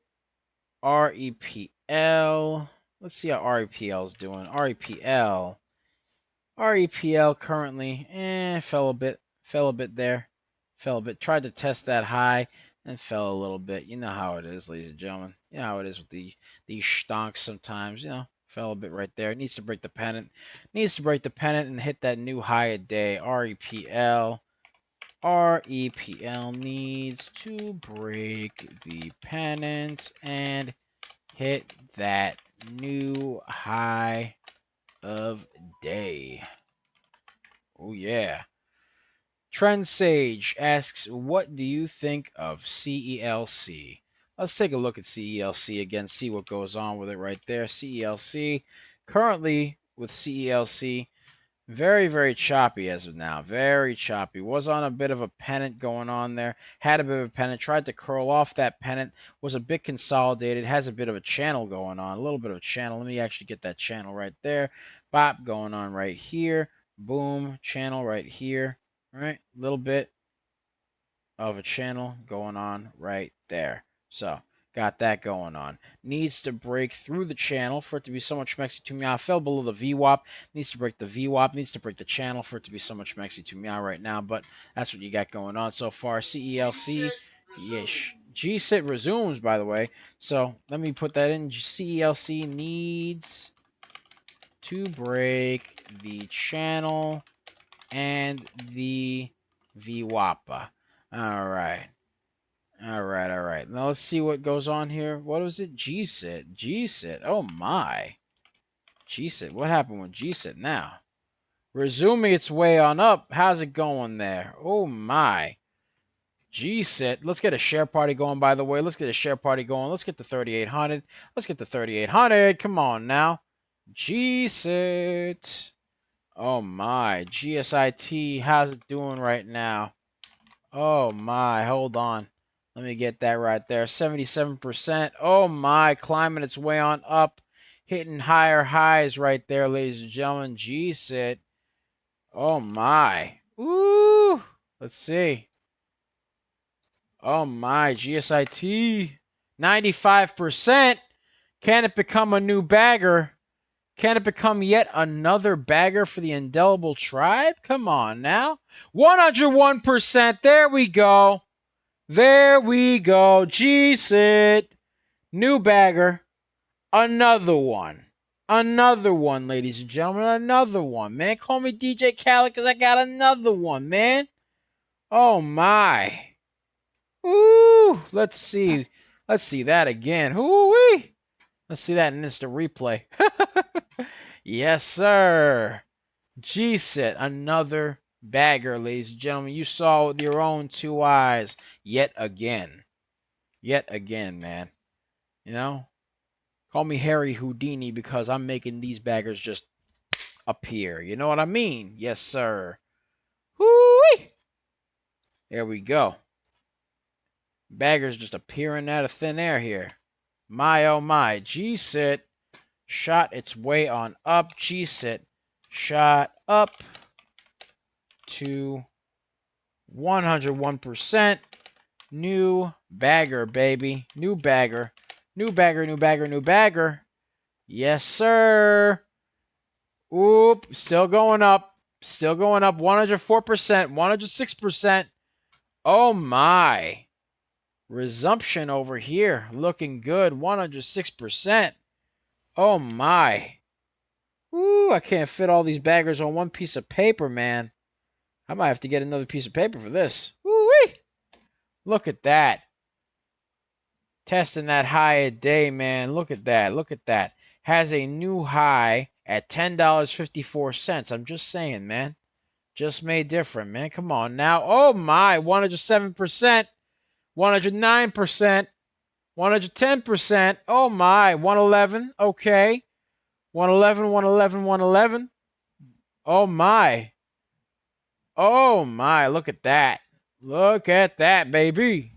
REPL. Let's see how REPL is doing. REPL currently, fell a bit there. Fell a bit. Tried to test that high and fell a little bit. You know how it is, ladies and gentlemen. You know how it is with these stonks sometimes, you know. Fell a bit right there. Needs to break the pennant. Needs to break the pennant and hit that new high a day. REPL. REPL needs to break the pennant and hit that new high of day. Oh, yeah. Trend Sage asks, what do you think of CELC? Let's take a look at CELC again, see what goes on with it right there. CELC, currently with CELC, very, very choppy as of now. Very choppy. Was on a bit of a pennant going on there. Had a bit of a pennant. Tried to curl off that pennant. Was a bit consolidated. Has a bit of a channel going on. A little bit of a channel. Let me actually get that channel right there. Bop going on right here. Boom. Channel right here. All right. A little bit of a channel going on right there. So, got that going on. Needs to break through the channel for it to be so much mexy to meow. Fell below the VWAP. Needs to break the VWAP. Needs to break the channel for it to be so much mexy to meow right now. But that's what you got going on so far. CELC. Yes. G-sit resumes, by the way. So let me put that in. CELC needs to break the channel and the VWAP. All right. All right. Now let's see what goes on here. What was it? G-sit. Oh, my. G-sit. What happened with G-sit now? Resuming its way on up. How's it going there? Oh, my. G-sit. Let's get a share party going, by the way. Let's get a share party going. Let's get the 3,800. Let's get the 3,800. Come on now. G-sit. Oh, my. GSIT. How's it doing right now? Oh, my. Hold on. Let me get that right there. 77%. Oh, my. Climbing its way on up. Hitting higher highs right there, ladies and gentlemen. G-sit. Oh, my. Ooh. Let's see. Oh, my. GSIT. 95%. Can it become a new bagger? Can it become yet another bagger for the indelible tribe? Come on now. 101%. There we go. There we go. G-sit. New bagger. Another one. Another one, ladies and gentlemen. Another one, man. Call me DJ Khaled because I got another one, man. Oh, my. Ooh. Let's see. Let's see that again. Ooh-wee. Let's see that in instant replay. Yes, sir. G-sit. Another bagger, ladies and gentlemen. You saw with your own two eyes yet again. Yet again, man. You know? Call me Harry Houdini because I'm making these baggers just appear. You know what I mean? Yes, sir. Whoo-wee! There we go. Baggers just appearing out of thin air here. My, oh my. G-sit shot its way on up. G-sit shot up to 101%. New bagger, baby. New bagger. New bagger, new bagger, new bagger. Yes, sir. Oop. Still going up. Still going up. 104%. 106%. Oh, my. Resumption over here. Looking good. 106%. Oh, my. Ooh, I can't fit all these baggers on one piece of paper, man. I might have to get another piece of paper for this. Woo-wee. Look at that. Testing that high a day, man. Look at that. Look at that. Has a new high at $10.54. I'm just saying, man. Just made different, man. Come on now. Oh, my. 107%. 109%. 110%. Oh, my. 111. Okay. 111, 111, 111. Oh my. Oh my, look at that. Look at that, baby.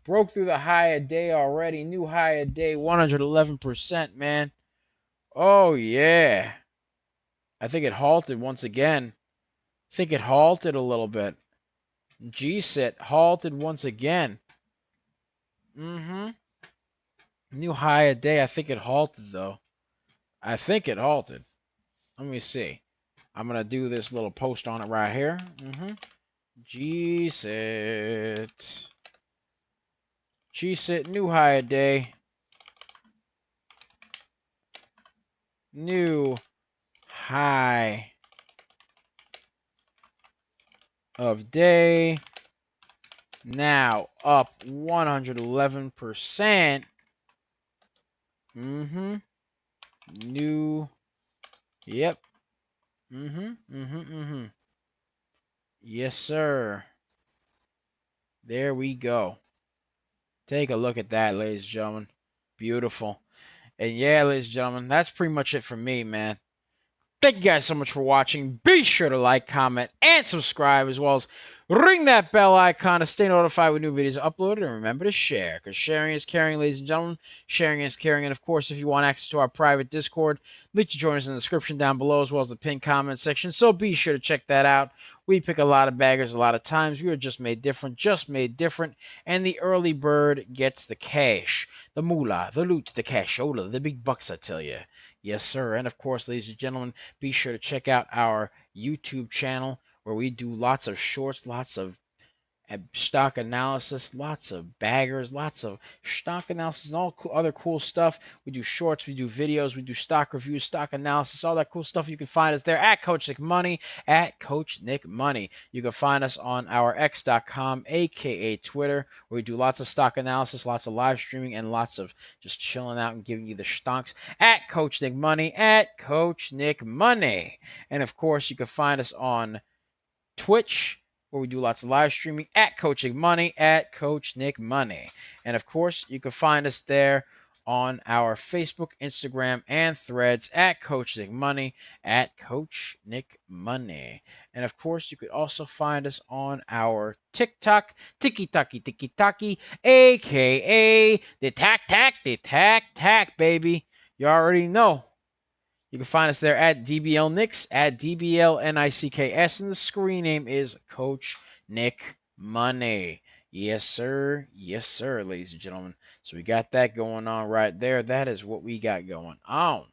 Broke through the high a day already. New high a day, 111%, man. Oh yeah. I think it halted once again. I think it halted a little bit. G-sit halted once again. Mm-hmm. New high a day. I think it halted, though. I think it halted. Let me see. I'm going to do this little post on it right here. G-sit. G-sit, new high a day. New high of day. Now up 111%. New. Yep. Yes, sir. There we go. Take a look at that, ladies and gentlemen. Beautiful. And yeah, ladies and gentlemen, that's pretty much it for me, man. Thank you guys so much for watching. Be sure to like, comment, and subscribe, as well as ring that bell icon to stay notified when new videos are uploaded. And remember to share, because sharing is caring, ladies and gentlemen. Sharing is caring. And of course, if you want access to our private Discord, link to join us in the description down below, as well as the pinned comment section. So be sure to check that out. We pick a lot of baggers a lot of times. We are just made different, and the early bird gets the cash, the moolah, the loot, the cashola, the big bucks, I tell you. Yes, sir. And of course, ladies and gentlemen, be sure to check out our YouTube channel where we do lots of shorts, lots of stock analysis, lots of baggers, lots of stock analysis, and all other cool stuff. We do shorts, we do videos, we do stock reviews, stock analysis, all that cool stuff. You can find us there at Coach Nick Money, at Coach Nick Money. You can find us on our X.com, aka Twitter, where we do lots of stock analysis, lots of live streaming, and lots of just chilling out and giving you the stonks at Coach Nick Money, at Coach Nick Money. And of course, you can find us on Twitch, where we do lots of live streaming at Coach Nick Money, at Coach Nick Money. And of course, you can find us there on our Facebook, Instagram, and Threads at Coach Nick Money, at Coach Nick Money. And of course, you could also find us on our TikTok, Tiki Taki, aka the Tack, baby. You already know. You can find us there at DBL Nicks, at DBL NICKS, and the screen name is Coach Nick Money. Yes, sir. Yes, sir, ladies and gentlemen. So we got that going on right there. That is what we got going on.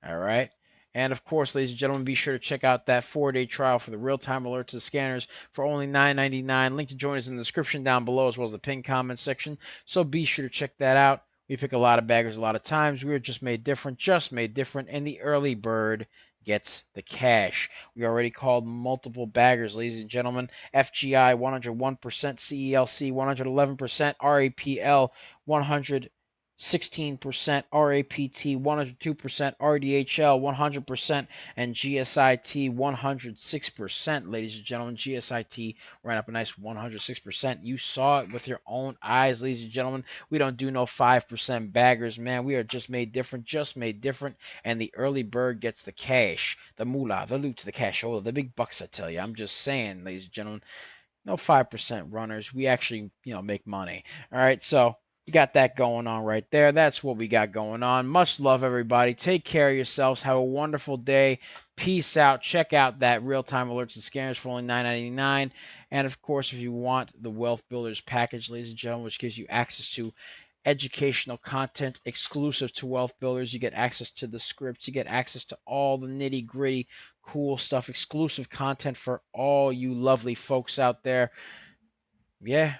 All right. And of course, ladies and gentlemen, be sure to check out that 4-day trial for the real-time alerts and scanners for only $9.99. Link to join us in the description down below, as well as the pinned comment section. So be sure to check that out. We pick a lot of baggers a lot of times. We are just made different, and the early bird gets the cash. We already called multiple baggers, ladies and gentlemen. FGI 101%, CELC 111%, REPL 116%, RAPT 102%, RDHL 100%, and GSIT 106%. Ladies and gentlemen, GSIT ran up a nice 106%. You saw it with your own eyes, ladies and gentlemen. We don't do no 5% baggers, man. We are just made different, and the early bird gets the cash, the moolah, the loot, the cashola, the big bucks, I tell you. I'm just saying, ladies and gentlemen, no 5% runners. We actually, make money. All right, so we got that going on right there. That's what we got going on. Much love, everybody. Take care of yourselves. Have a wonderful day. Peace out. Check out that real-time alerts and scanners for only $9.99. And, of course, if you want the Wealth Builders package, ladies and gentlemen, which gives you access to educational content exclusive to Wealth Builders, you get access to the scripts, you get access to all the nitty-gritty cool stuff, exclusive content for all you lovely folks out there. Yeah.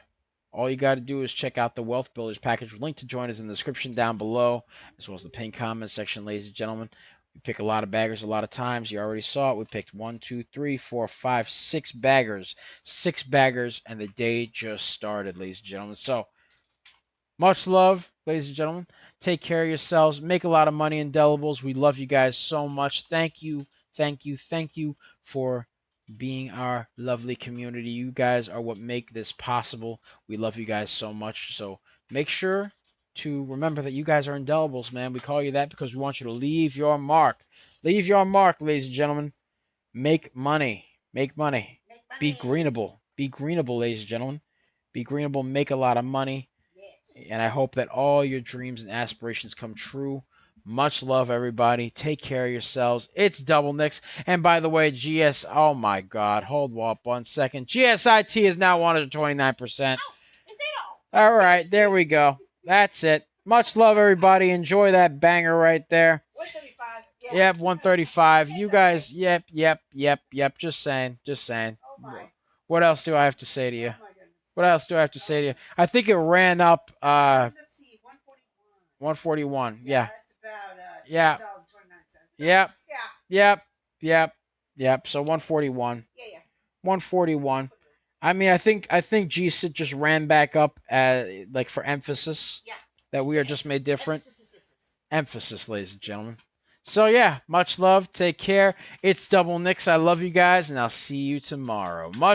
All you got to do is check out the Wealth Builders package. Link to join us in the description down below, as well as the pinned comment section, ladies and gentlemen. We pick a lot of baggers a lot of times. You already saw it. We picked 1, 2, 3, 4, 5, 6 baggers. 6 baggers, and the day just started, ladies and gentlemen. So, much love, ladies and gentlemen. Take care of yourselves. Make a lot of money, indelibles. We love you guys so much. Thank you for being our lovely community. You guys are what make this possible. We love you guys so much. So make sure to remember that you guys are indelibles, man. We call you that because we want you to leave your mark. Leave your mark, ladies and gentlemen. Make money. Make money. Make money. Be greenable. Be greenable, ladies and gentlemen. Be greenable. Make a lot of money. Yes. And I hope that all your dreams and aspirations come true. Much love, everybody. Take care of yourselves. It's Double Nicks. And by the way, oh my God. Hold up 1 second. GSIT is now 129%. Oh, is it all? All right, there we go. That's it. Much love, everybody. Enjoy that banger right there. 135. Yeah. Yep, 135. You guys, yep. Just saying. Oh my. What else do I have to say to you? Oh my goodness. What else do I have to say to you? I think it ran up Let's see, 141. Yeah. That's about Yeah. $2.29. Yep. So 141. Yeah. 141. I mean, I think GSIT just ran back up like for emphasis. Yeah. That we are just made different. Emphasis. Ladies and gentlemen. So yeah, much love. Take care. It's Double Nicks. I love you guys, and I'll see you tomorrow. Much